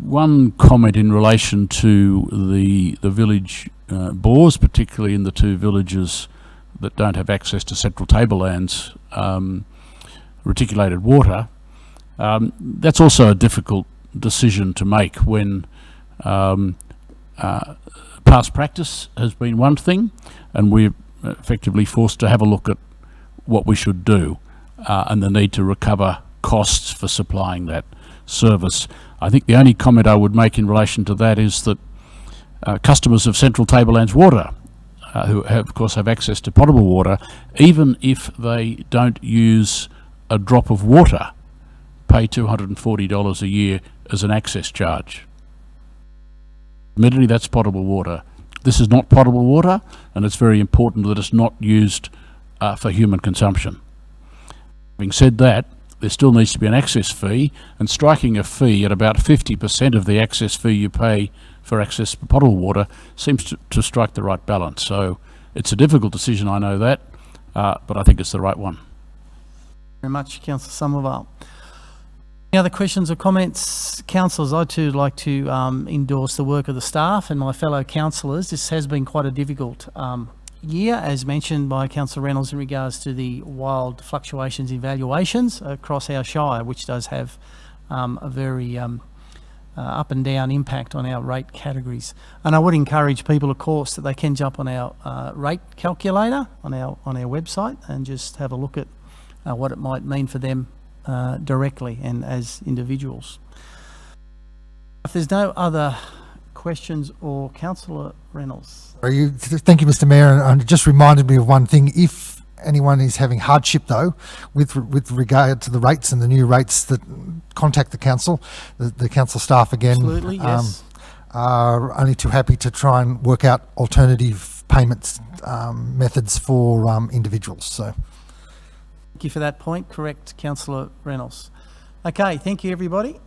[SPEAKER 1] One comment in relation to the village bores, particularly in the two villages that don't have access to central tablelands, reticulated water. That's also a difficult decision to make when past practice has been one thing, and we're effectively forced to have a look at what we should do and the need to recover costs for supplying that service. I think the only comment I would make in relation to that is that customers of Central Tablelands Water, who of course have access to potable water, even if they don't use a drop of water, pay $240 a year as an access charge. Admittedly, that's potable water. This is not potable water, and it's very important that it's not used for human consumption. Having said that, there still needs to be an access fee, and striking a fee at about 50% of the access fee you pay for access to potable water seems to strike the right balance. So it's a difficult decision, I know that, but I think it's the right one.
[SPEAKER 2] Very much, Councillor Somerville. Any other questions or comments? Councillors, I too like to endorse the work of the staff and my fellow councillors. This has been quite a difficult year, as mentioned by Councillor Reynolds, in regards to the wild fluctuations in valuations across our Shire, which does have a very up and down impact on our rate categories. And I would encourage people, of course, that they can jump on our rate calculator on our website and just have a look at what it might mean for them directly and as individuals. If there's no other questions, or Councillor Reynolds?
[SPEAKER 3] Thank you, Mr Mayor, and it just reminded me of one thing. If anyone is having hardship, though, with regard to the rates and the new rates, that contact the council. The council staff, again,
[SPEAKER 2] absolutely, yes,
[SPEAKER 3] are only too happy to try and work out alternative payments methods for individuals. So,
[SPEAKER 2] thank you for that point. Correct, Councillor Reynolds. Okay, thank you, everybody.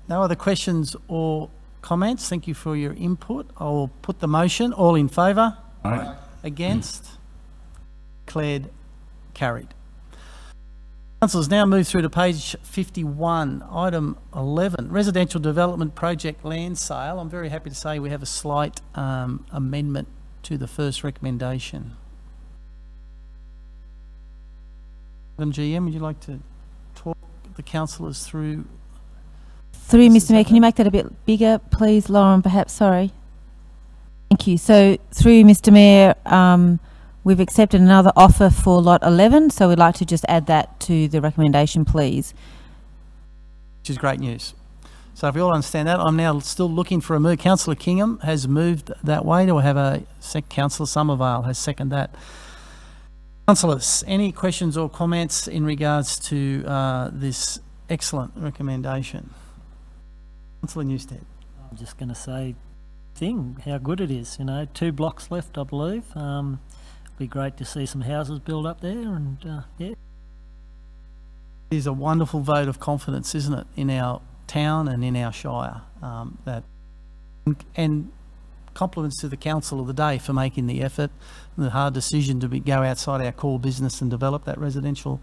[SPEAKER 2] No other questions or comments? Thank you for your input. I'll put the motion. All in favour?
[SPEAKER 1] Aye.
[SPEAKER 2] Against? Declared carried. Councillors, now move through to page 51, item 11, residential development project land sale. I'm very happy to say we have a slight amendment to the first recommendation. Madam GM, would you like to talk the councillors through?
[SPEAKER 9] Through Mr Mayor, can you make that a bit bigger, please, Lauren, perhaps? Sorry. Thank you. So, through Mr Mayor, we've accepted another offer for lot 11, so we'd like to just add that to the recommendation, please.
[SPEAKER 2] Which is great news. So if we all understand that, I'm now still looking for a move. Councillor Kingham has moved that way. Do I have a Councillor Somerville has seconded that? Councillors, any questions or comments in regards to this excellent recommendation? Councillor Newstead.
[SPEAKER 8] I'm just going to say, how good it is. 2 blocks left, I believe. Be great to see some houses built up there, and yeah. It
[SPEAKER 2] is a wonderful vote of confidence, isn't it, in our town and in our Shire. And compliments to the council of the day for making the effort and the hard decision to go outside our core business and develop that residential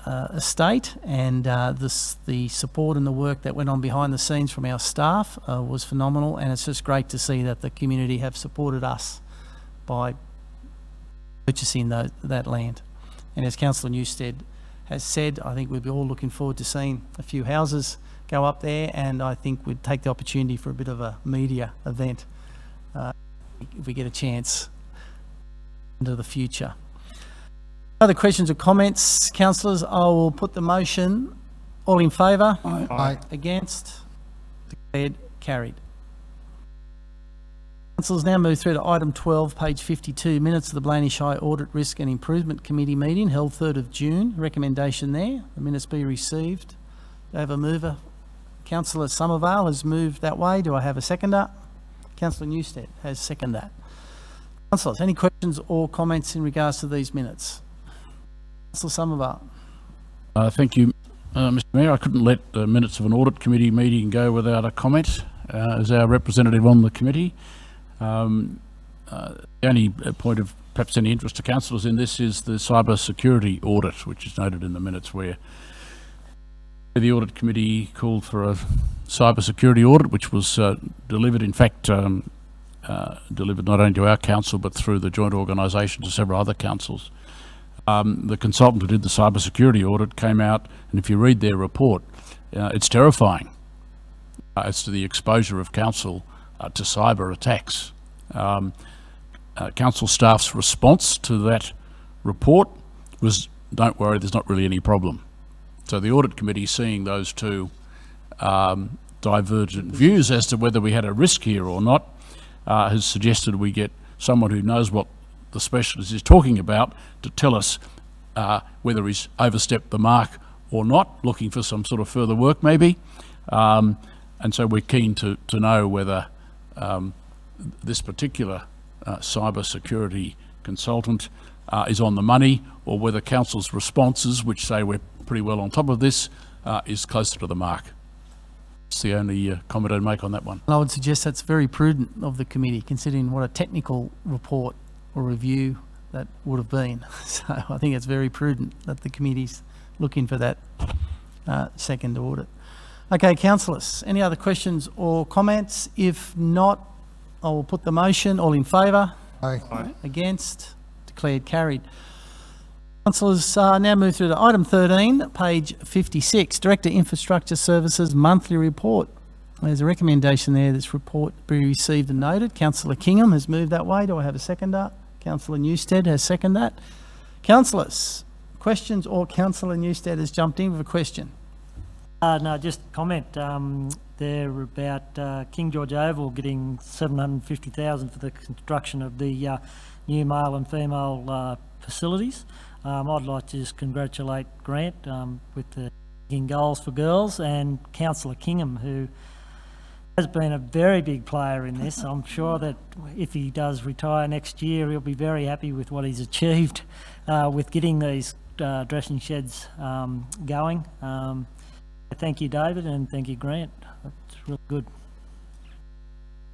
[SPEAKER 2] estate, and the support and the work that went on behind the scenes from our staff was phenomenal, and it's just great to see that the community have supported us by purchasing that land. And as Councillor Newstead has said, I think we'd be all looking forward to seeing a few houses go up there, and I think we'd take the opportunity for a bit of a media event if we get a chance into the future. Other questions or comments, councillors? I will put the motion. All in favour?
[SPEAKER 3] Aye.
[SPEAKER 2] Against? Declared carried. Councillors, now move through to item 12, page 52, minutes of the Blayney Shire Audit Risk and Improvement Committee meeting held 3rd of June. Recommendation there. The minutes be received. Do I have a mover? Councillor Somervale has moved that way. Do I have a seconder? Councillor Newstead has seconded that. Councillors, any questions or comments in regards to these minutes? Councillor Somervale.
[SPEAKER 1] Thank you, Mr Mayor. I couldn't let the minutes of an audit committee meeting go without a comment as our representative on the committee. The only point of perhaps any interest to councillors in this is the cyber security audit, which is noted in the minutes, where the audit committee called for a cyber security audit, which was delivered, in fact, delivered not only to our council but through the joint organisation to several other councils. The consultant who did the cyber security audit came out, and if you read their report, it's terrifying as to the exposure of council to cyber attacks. Council staff's response to that report was, don't worry, there's not really any problem. So the audit committee, seeing those two divergent views as to whether we had a risk here or not, has suggested we get someone who knows what the specialist is talking about to tell us whether he's overstepped the mark or not, looking for some sort of further work maybe. And so we're keen to know whether this particular cyber security consultant is on the money, or whether council's responses, which say we're pretty well on top of this, is closer to the mark. It's the only comment I'd make on that one.
[SPEAKER 2] I would suggest that's very prudent of the committee, considering what a technical report or review that would have been. So I think it's very prudent that the committee's looking for that second audit. Okay, councillors, any other questions or comments? If not, I will put the motion. All in favour?
[SPEAKER 3] Aye.
[SPEAKER 2] Against? Declared carried. Councillors, now move through to item 13, page 56, Director Infrastructure Services Monthly Report. There's a recommendation there this report be received and noted. Councillor Kingham has moved that way. Do I have a seconder? Councillor Newstead has seconded that. Councillors, questions, or Councillor Newstead has jumped in with a question?
[SPEAKER 8] No, just comment there about King George Oval getting $750,000 for the construction of the new male and female facilities. I'd like to just congratulate Grant with the goals for girls, and Councillor Kingham, who has been a very big player in this. I'm sure that if he does retire next year, he'll be very happy with what he's achieved with getting these dressing sheds going. Thank you, David, and thank you, Grant. That's really good.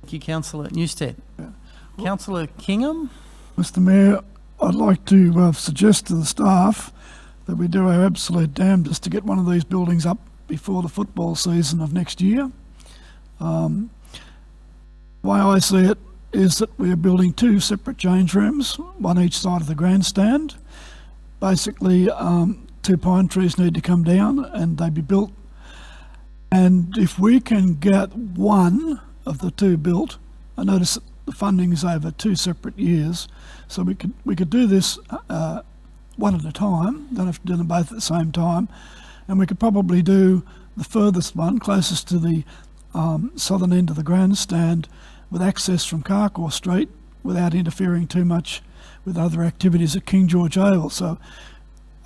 [SPEAKER 2] Thank you, Councillor Newstead. Councillor Kingham?
[SPEAKER 5] Mr Mayor, I'd like to suggest to the staff that we do our absolute damnedest to get one of these buildings up before the football season of next year. The way I see it is that we are building two separate change rooms, one each side of the grandstand. Basically, two pine trees need to come down and they be built. And if we can get one of the two built, I notice that the funding is over 2 separate years, so we could do this one at a time. Don't have to do them both at the same time, and we could probably do the furthest one closest to the southern end of the grandstand with access from Carcoar Street without interfering too much with other activities at King George Oval. So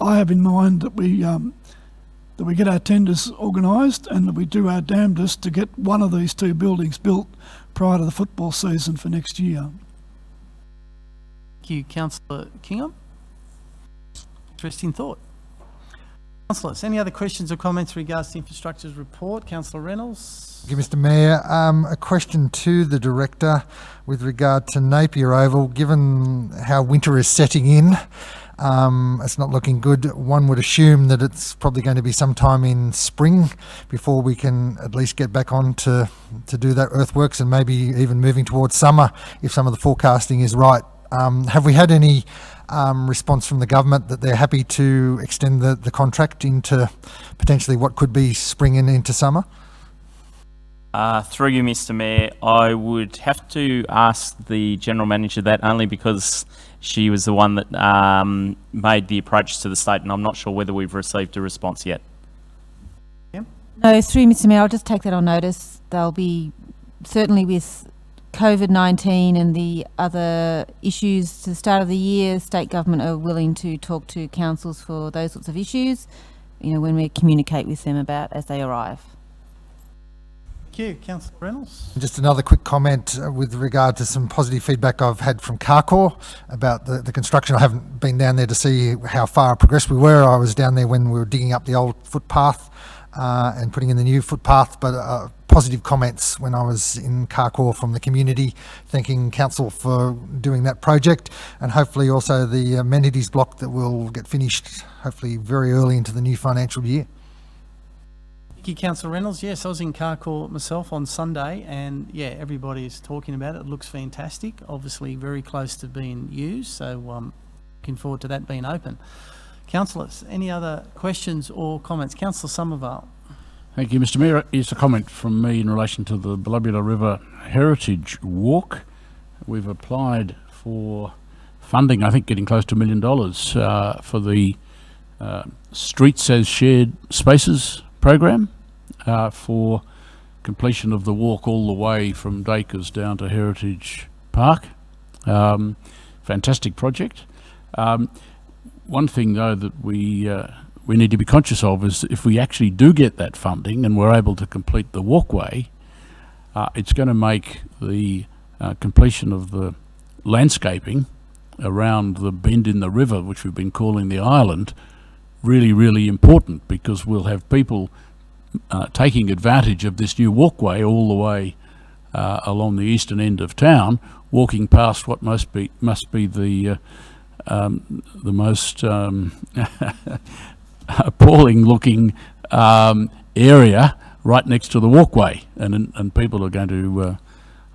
[SPEAKER 5] I have in mind that we get our tenders organised and that we do our damnedest to get one of these two buildings built prior to the football season for next year.
[SPEAKER 2] Thank you, Councillor Kingham. Interesting thought. Councillors, any other questions or comments in regards to infrastructure's report? Councillor Reynolds.
[SPEAKER 3] Thank you, Mr Mayor. A question to the Director with regard to Napier Oval. Given how winter is setting in, It's not looking good. One would assume that it's probably going to be sometime in spring before we can at least get back on to do that earthworks, and maybe even moving towards summer if some of the forecasting is right. Have we had any response from the government that they're happy to extend the contract into potentially what could be spring and into summer?
[SPEAKER 10] Through you, Mr. Mayor, I would have to ask the General Manager that, only because she was the one that made the approach to the state, and I'm not sure whether we've received a response yet.
[SPEAKER 9] No, through Mr. Mayor, I'll just take that on notice. They'll be, certainly with COVID-19 and the other issues to the start of the year, state government are willing to talk to councils for those sorts of issues, when we communicate with them about as they arrive.
[SPEAKER 2] Thank you. Councillor Reynolds.
[SPEAKER 3] Just another quick comment with regard to some positive feedback I've had from Carcor about the construction. I haven't been down there to see how far progressed we were. I was down there when we were digging up the old footpath and putting in the new footpath, but positive comments when I was in Carcor from the community, thanking council for doing that project, and hopefully also the amenities block that will get finished hopefully very early into the new financial year.
[SPEAKER 2] Thank you, Councillor Reynolds. Yes, I was in Carcor myself on Sunday, and yeah, everybody is talking about it. It looks fantastic. Obviously, very close to being used, so looking forward to that being open. Councillors, any other questions or comments? Councillor Somerville.
[SPEAKER 1] Thank you, Mr. Mayor. Here's a comment from me in relation to the Blubbula River Heritage Walk. We've applied for funding, I think getting close to $1 million for the Streets as Shared Spaces program for completion of the walk all the way from Dacres down to Heritage Park. Fantastic project. One thing though that we need to be conscious of is if we actually do get that funding and we're able to complete the walkway, it's going to make the completion of the landscaping around the bend in the river, which we've been calling the island, really, really important, because we'll have people taking advantage of this new walkway all the way along the eastern end of town, walking past what must be the most appalling looking area right next to the walkway, and people are going to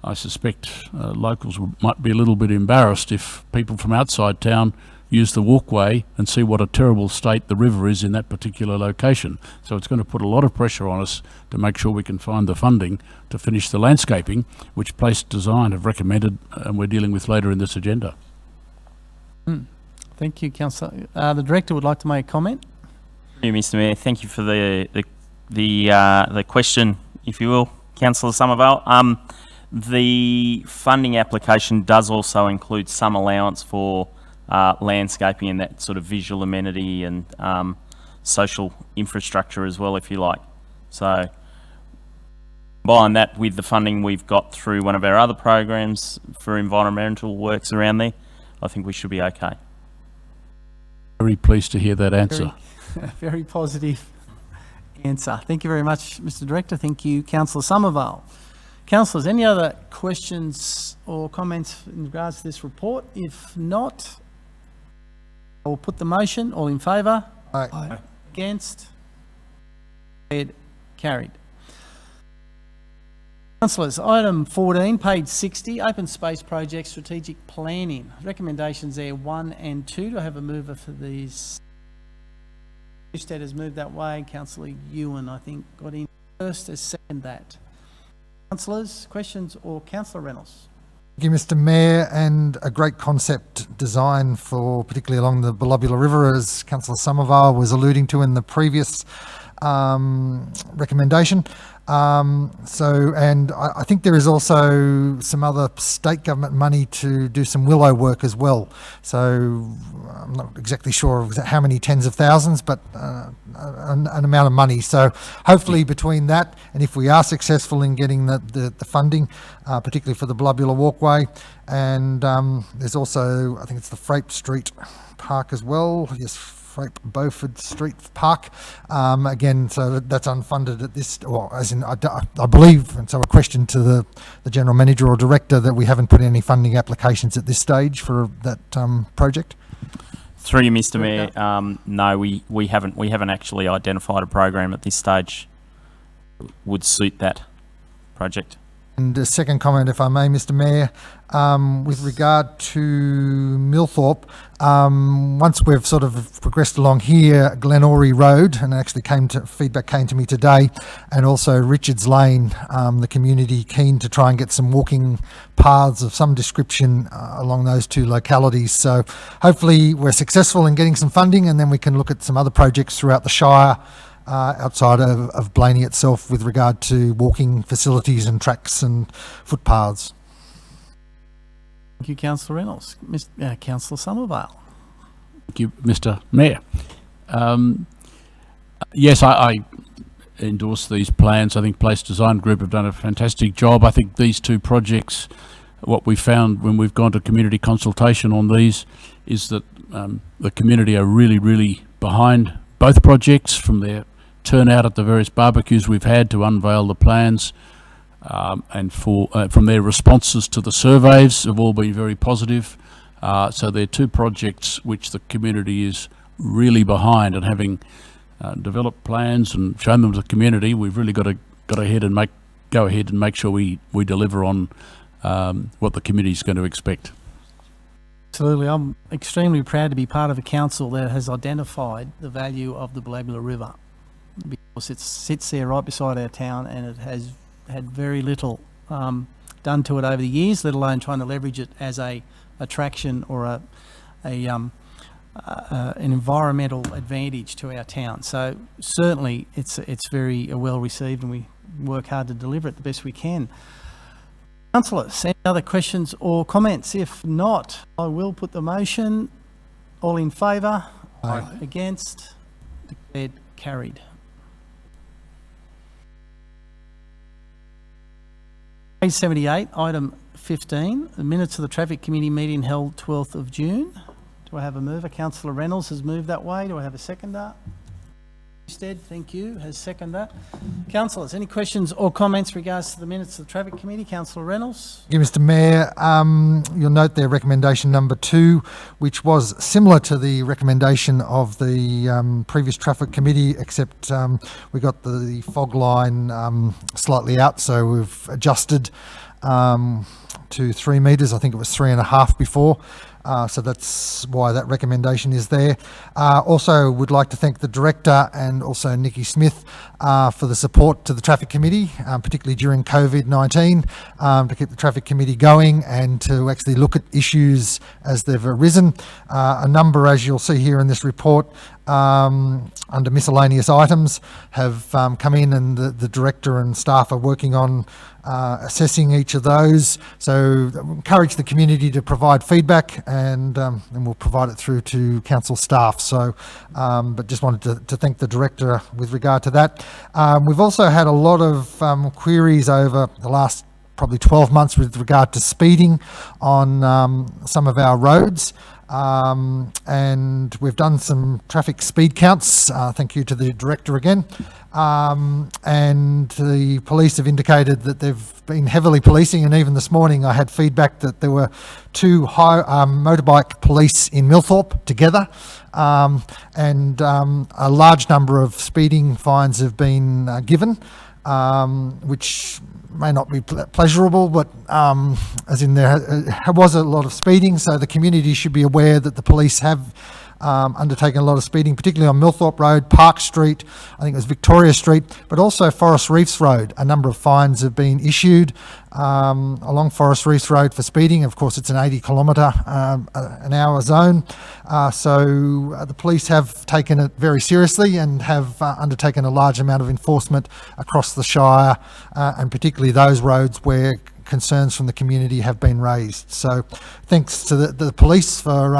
[SPEAKER 1] I suspect locals might be a little bit embarrassed if people from outside town use the walkway and see what a terrible state the river is in that particular location. So it's going to put a lot of pressure on us to make sure we can find the funding to finish the landscaping, which Place Design have recommended and we're dealing with later in this agenda.
[SPEAKER 2] Thank you, Councillor. The Director would like to make a comment.
[SPEAKER 10] Thank you, Mr. Mayor. Thank you for the question, if you will, Councillor Somerville. The funding application does also include some allowance for landscaping and that sort of visual amenity and social infrastructure as well, if you like. So combine that with the funding we've got through one of our other programs for environmental works around there, I think we should be okay.
[SPEAKER 1] Very pleased to hear that answer.
[SPEAKER 2] Very positive answer. Thank you very much, Mr. Director. Thank you, Councillor Somerville. Councillors, any other questions or comments in regards to this report? If not, I will put the motion. All in favour?
[SPEAKER 3] Aye.
[SPEAKER 2] Against? Carried. Councillors, item 14, page 60, open space project strategic planning. Recommendations there 1 and 2. Do I have a mover for these? Stead has moved that way. Councillor Ewan, I think, got in first as second that. Councillors, questions, or Councillor Reynolds?
[SPEAKER 3] Thank you, Mr. Mayor, and a great concept design for particularly along the Blubbula River, as Councillor Somerville was alluding to in the previous recommendation. And I think there is also some other state government money to do some willow work as well. So I'm not exactly sure of how many tens of thousands, but an amount of money. So hopefully between that, and if we are successful in getting the funding, particularly for the Blubbula walkway, and there's also, I think it's the Frape Street Park as well. Yes, Beaufort Street Park. Again, so that's unfunded at this, or as in, I believe, and so a question to the General Manager or Director that we haven't put any funding applications at this stage for that project.
[SPEAKER 10] Through you, Mr.
[SPEAKER 2] Director?
[SPEAKER 10] Mayor, no, we haven't actually identified a program at this stage would suit that project.
[SPEAKER 3] And a second comment, if I may, Mr. Mayor, with regard to Millthorpe, once we've sort of progressed along here, Glenorrey Road, and actually feedback came to me today, and also Richards Lane, the community keen to try and get some walking paths of some description along those two localities. So hopefully we're successful in getting some funding, and then we can look at some other projects throughout the Shire, outside of Blayney itself, with regard to walking facilities and tracks and footpaths.
[SPEAKER 2] Thank you, Councillor Reynolds. Councillor Somervale.
[SPEAKER 1] Thank you, Mr. Mayor. Yes, I endorse these plans. I think Place Design Group have done a fantastic job. I think these two projects, what we found when we've gone to community consultation on these, is that the community are really, really behind both projects, from their turnout at the various barbecues we've had to unveil the plans, and from their responses to the surveys have all been very positive. So they're two projects which the community is really behind, and having developed plans and shown them to the community, we've really got to go ahead and make sure we deliver on what the community is going to expect.
[SPEAKER 2] Absolutely. I'm extremely proud to be part of a council that has identified the value of the Blabula River, because it sits there right beside our town, and it has had very little done to it over the years, let alone trying to leverage it as a attraction or an environmental advantage to our town. So certainly it's very well received, and we work hard to deliver it the best we can. Councillors, any other questions or comments? If not, I will put the motion. All in favour?
[SPEAKER 3] Aye.
[SPEAKER 2] Against? Declared carried. Page 78, item 15, the minutes of the Traffic Committee meeting held 12th of June. Do I have a mover? Councillor Reynolds has moved that way. Do I have a seconder? Stead, thank you, has seconded that. Councillors, any questions or comments regards to the minutes of the Traffic Committee? Councillor Reynolds.
[SPEAKER 3] Thank you, Mr. Mayor. You'll note there recommendation number 2, which was similar to the recommendation of the previous Traffic Committee, except we got the fog line slightly out, so we've adjusted to 3 metres. I think it was 3.5 before. So that's why that recommendation is there. Also would like to thank the Director and also Nikki Smith for the support to the Traffic Committee, particularly during COVID-19, to keep the Traffic Committee going and to actually look at issues as they've arisen. A number, as you'll see here in this report, under miscellaneous items have come in, and the Director and staff are working on assessing each of those. So encourage the community to provide feedback, and we'll provide it through to council staff. So, but just wanted to thank the Director with regard to that. We've also had a lot of queries over the last probably 12 months with regard to speeding on some of our roads. And we've done some traffic speed counts. Thank you to the Director again. And the police have indicated that they've been heavily policing, and even this morning I had feedback that there were 2 motorbike police in Millthorpe together, and a large number of speeding fines have been given, which may not be pleasurable, but as in there was a lot of speeding, so the community should be aware that the police have undertaken a lot of speeding, particularly on Millthorpe Road, Park Street, I think it was Victoria Street, but also Forest Reefs Road. A number of fines have been issued along Forest Reefs Road for speeding. Of course, it's an 80-kilometre an hour zone, so the police have taken it very seriously and have undertaken a large amount of enforcement across the Shire, and particularly those roads where concerns from the community have been raised. So thanks to the police for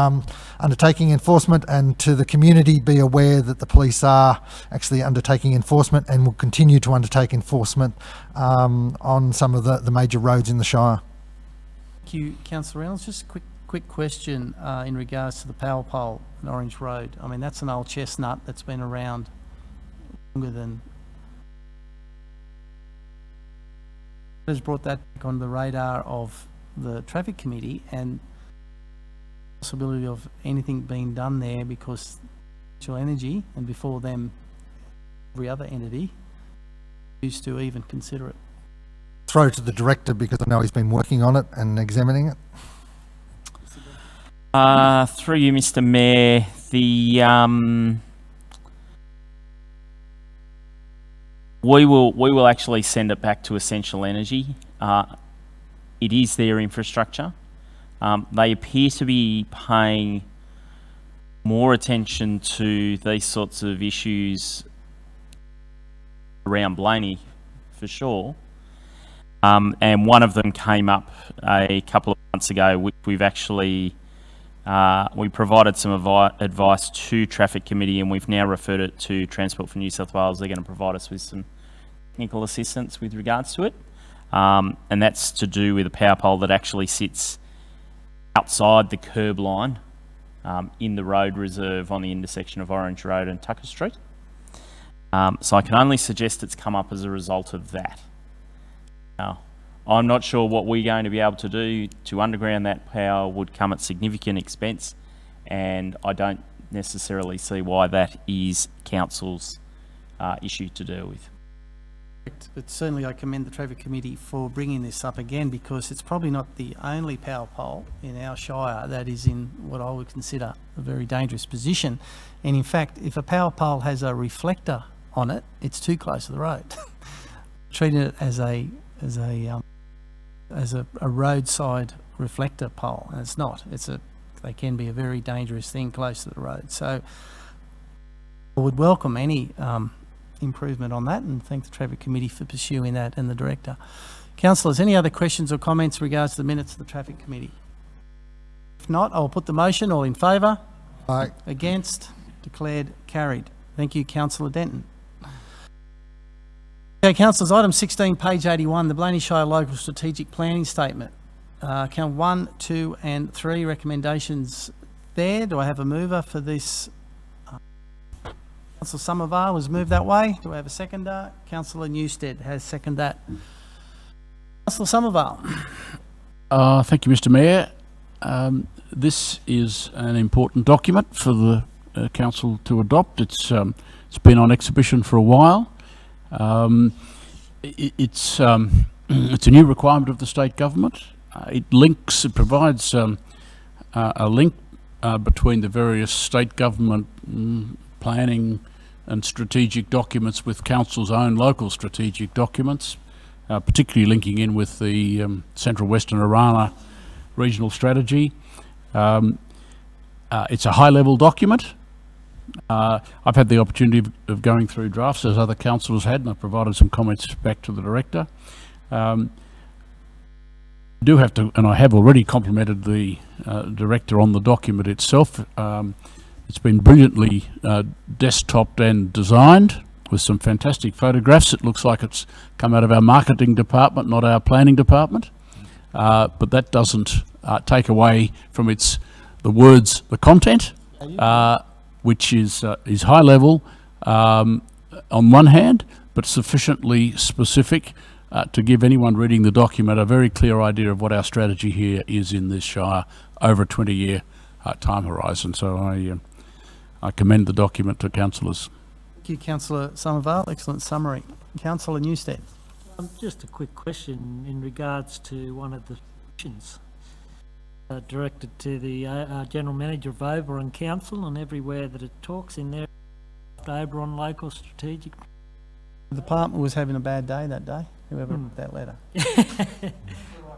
[SPEAKER 3] undertaking enforcement, and to the community, be aware that the police are actually undertaking enforcement and will continue to undertake enforcement on some of the major roads in the Shire.
[SPEAKER 2] Thank you, Councillor Reynolds. Just a quick question in regards to the power pole in Orange Road. I mean, that's an old chestnut that's been around longer than... has brought that back on the radar of the Traffic Committee, and possibility of anything being done there because Shire Energy, and before them, every other entity, used to even consider it.
[SPEAKER 3] Throw to the director because I know he's been working on it and examining it.
[SPEAKER 10] Through you, Mr. Mayor, we will actually send it back to Essential Energy. It is their infrastructure. They appear to be paying more attention to these sorts of issues around Blayney, for sure. And one of them came up a couple of months ago, which we've actually we provided some advice to Traffic Committee, and we've now referred it to Transport for New South Wales. They're going to provide us with some technical assistance with regards to it. And that's to do with a power pole that actually sits outside the curb line in the road reserve on the intersection of Orange Road and Tucker Street. So I can only suggest it's come up as a result of that. Now, I'm not sure what we're going to be able to do to underground that power would come at significant expense, and I don't necessarily see why that is council's issue to deal with.
[SPEAKER 2] But certainly I commend the Traffic Committee for bringing this up again, because it's probably not the only power pole in our Shire that is in what I would consider a very dangerous position. And in fact, if a power pole has a reflector on it, it's too close to the road. Treating it as a roadside reflector pole, and it's not. They can be a very dangerous thing close to the road. So I would welcome any improvement on that, and thank the Traffic Committee for pursuing that, and the Director. Councillors, any other questions or comments in regards to the minutes of the Traffic Committee? If not, I'll put the motion. All in favour?
[SPEAKER 3] Aye.
[SPEAKER 2] Against? Declared carried. Thank you, Councillor Denton. Okay, councillors, item 16, page 81, the Blayney Shire Local Strategic Planning Statement. Count 1, 2 and 3 recommendations there. Do I have a mover for this? Councillor Somervale has moved that way. Do I have a seconder? Councillor Newstead has seconded that. Councillor Somervale.
[SPEAKER 1] Thank you, Mr. Mayor. This is an important document for the council to adopt. It's been on exhibition for a while. It's a new requirement of the state government. It provides a link between the various state government planning and strategic documents with council's own local strategic documents, particularly linking in with the Central Western Arana regional strategy. It's a high-level document. I've had the opportunity of going through drafts, as other councillors had, and I've provided some comments back to the Director. I do have to, and I have already complimented the Director on the document itself. It's been brilliantly desktoped and designed with some fantastic photographs. It looks like it's come out of our marketing department, not our planning department. But that doesn't take away from the content, which is high level on one hand, but sufficiently specific to give anyone reading the document a very clear idea of what our strategy here is in this Shire over a 20-year time horizon. So I commend the document to councillors.
[SPEAKER 2] Thank you, Councillor Somervale. Excellent summary. Councillor Newstead.
[SPEAKER 8] Just a quick question in regards to one of the questions directed to the General Manager of Oberon Council, and everywhere that it talks in there, Oberon Local Strategic.
[SPEAKER 2] The department was having a bad day that day, whoever wrote that letter.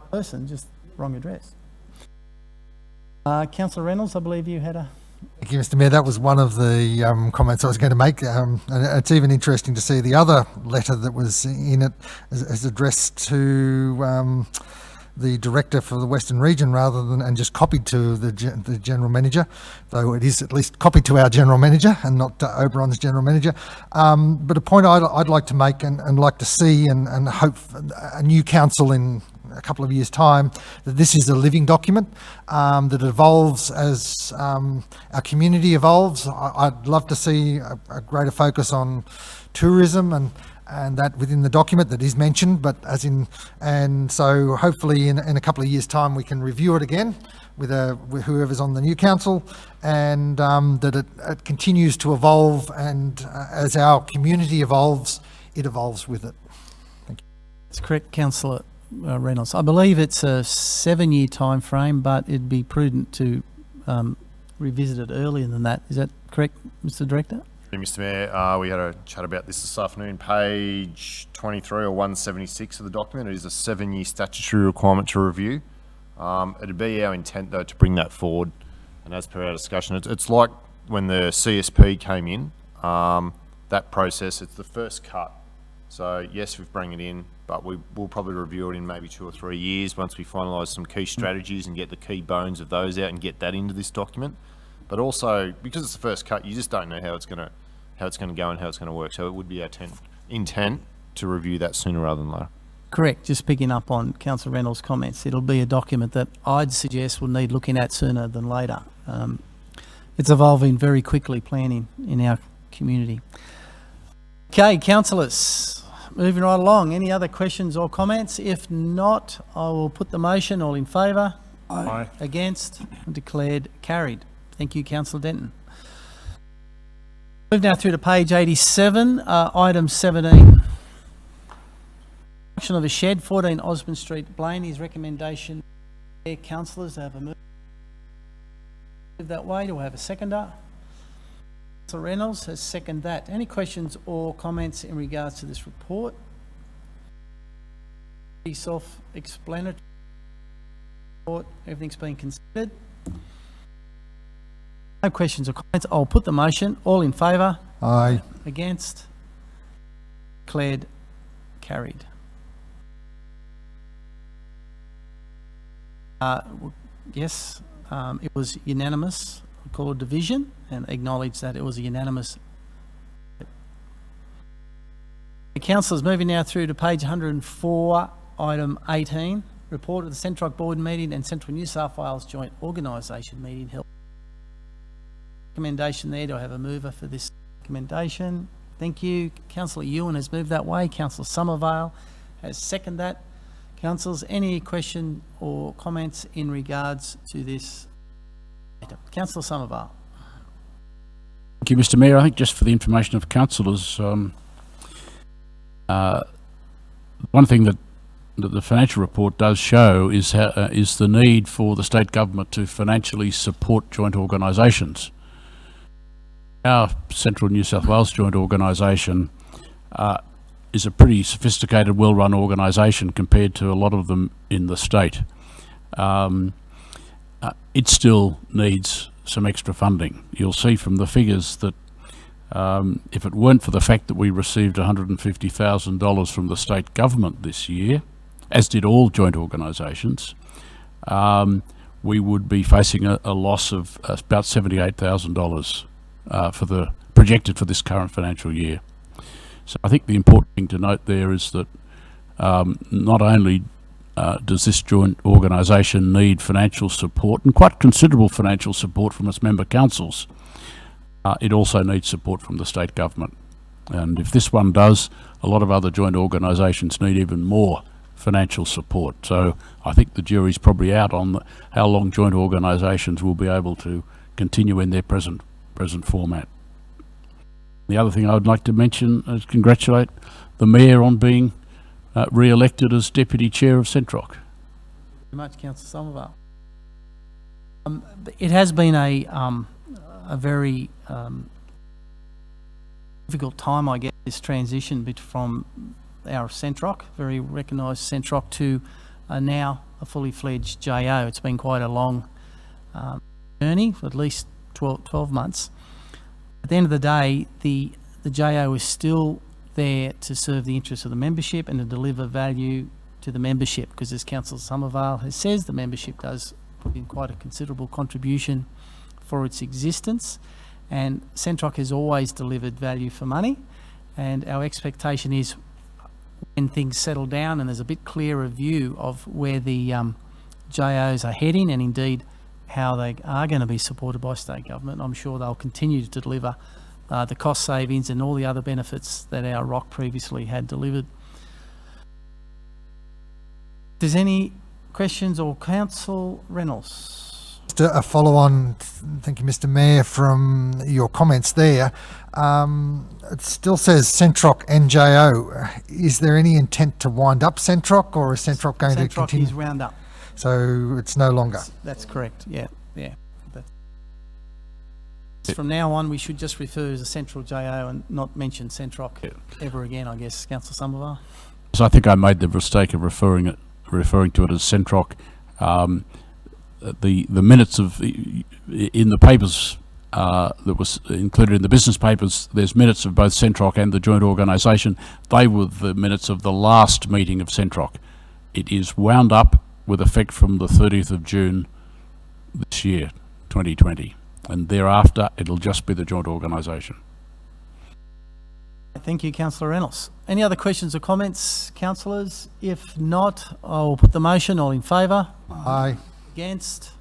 [SPEAKER 2] Person, just wrong address. Councillor Reynolds, I believe you had a...
[SPEAKER 3] Thank you, Mr. Mayor. That was one of the comments I was going to make. And it's even interesting to see the other letter that was in it is addressed to the Director for the Western Region rather than, and just copied to the General Manager, though it is at least copied to our General Manager and not to Oberon's General Manager. But a point I'd like to make and like to see and hope a new council in a couple of years' time, that this is a living document that evolves as our community evolves. I'd love to see a greater focus on tourism and that within the document that is mentioned, and so hopefully in a couple of years' time we can review it again with whoever's on the new council, and that it continues to evolve, and as our community evolves, it evolves with it.
[SPEAKER 2] That's correct, Councillor Reynolds. I believe it's a 7-year time frame, but it'd be prudent to revisit it earlier than that. Is that correct, Mr. Director?
[SPEAKER 4] Mr. Mayor, we had a chat about this afternoon. Page 23 or 176 of the document, it is a 7-year statutory requirement to review. It'd be our intent, though, to bring that forward. And as per our discussion, it's like when the CSP came in, that process, it's the first cut. So yes, we've bring it in, but we'll probably review it in maybe 2 or 3 years once we finalise some key strategies and get the key bones of those out and get that into this document. But also, because it's the first cut, you just don't know how it's going to go and how it's going to work. So it would be our intent to review that sooner rather than later.
[SPEAKER 2] Correct. Just picking up on Councillor Reynolds' comments, it'll be a document that I'd suggest will need looking at sooner than later. It's evolving very quickly, planning in our community. Okay, councillors, moving right along. Any other questions or comments? If not, I will put the motion. All in favour?
[SPEAKER 7] Aye.
[SPEAKER 2] Against? Declared carried. Thank you, Councillor Denton. Move now through to page 87, item 17. Construction of a shed, 14 Osborne Street, Blayney's recommendation. Councillors, have a move that way. Do I have a seconder? Councillor Reynolds has seconded that. Any questions or comments in regards to this report? Pretty self-explanatory. Everything's been considered. No questions or comments. I'll put the motion. All in favour?
[SPEAKER 3] Aye.
[SPEAKER 2] Against? Declared carried. Yes, it was unanimous. We call a division and acknowledge that it was a unanimous. The councillors, moving now through to page 104, item 18, report of the Centrock Board meeting and Central New South Wales Joint Organisation meeting held. Recommendation there. Do I have a mover for this recommendation? Thank you. Councillor Ewan has moved that way. Councillor Somervale has seconded that. Councillors, any question or comments in regards to this item? Councillor Somervale.
[SPEAKER 1] Thank you, Mr. Mayor. I think just for the information of councillors, one thing that the financial report does show is the need for the state government to financially support joint organisations. Our Central New South Wales Joint Organisation is a pretty sophisticated, well-run organisation compared to a lot of them in the state. It still needs some extra funding. You'll see from the figures that if it weren't for the fact that we received $150,000 from the state government this year, as did all joint organisations, we would be facing a loss of about $78,000 projected for this current financial year. So I think the important thing to note there is that not only does this joint organisation need financial support, and quite considerable financial support from its member councils, it also needs support from the state government. And if this one does, a lot of other joint organisations need even more financial support. So I think the jury's probably out on how long joint organisations will be able to continue in their present format. The other thing I would like to mention is congratulate the Mayor on being re-elected as Deputy Chair of Centrock.
[SPEAKER 2] Thank you very much, Councillor Somervale. It has been a very difficult time, I guess, this transition from our Centrock, very recognised Centrock, to now a fully fledged JO. It's been quite a long journey, for at least 12 months. At the end of the day, the JO is still there to serve the interests of the membership and to deliver value to the membership, because as Councillor Somervale has said, the membership does put in quite a considerable contribution for its existence, and Centrock has always delivered value for money, and our expectation is when things settle down and there's a bit clearer view of where the JOs are heading, and indeed how they are going to be supported by state government, I'm sure they'll continue to deliver the cost savings and all the other benefits that our ROC previously had delivered. If there's any questions, or Councillor Reynolds?
[SPEAKER 3] Just a follow-on, thank you, Mr. Mayor, from your comments there. It still says Centroc NJO. Is there any intent to wind up Centroc, or is Centroc going to
[SPEAKER 2] Centroc
[SPEAKER 3] continue?
[SPEAKER 2] is wound up.
[SPEAKER 3] So it's no longer.
[SPEAKER 2] That's correct, yeah. From now on, we should just refer to as a Central JO and not mention Centroc ever again, I guess, Councillor Somerville.
[SPEAKER 1] So I think I made the mistake of referring to it as Centroc. The minutes in the papers that was included in the business papers, there's minutes of both Centroc and the joint organisation. They were the minutes of the last meeting of Centroc. It is wound up with effect from the 30th of June this year, 2020. And thereafter, it'll just be the joint organisation.
[SPEAKER 2] Thank you, Councillor Reynolds. Any other questions or comments, councillors? If not, I will put the motion. All in favour?
[SPEAKER 3] Aye.
[SPEAKER 2] Against?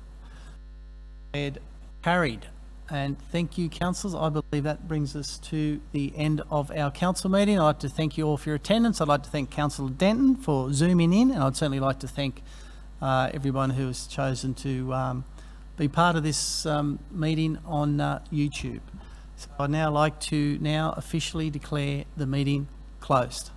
[SPEAKER 2] Carried. And thank you, councillors. I believe that brings us to the end of our council meeting. I'd like to thank you all for your attendance. I'd like to thank Councillor Denton for zooming in, and I'd certainly like to thank everyone who has chosen to be part of this meeting on YouTube. So I'd now like to officially declare the meeting closed.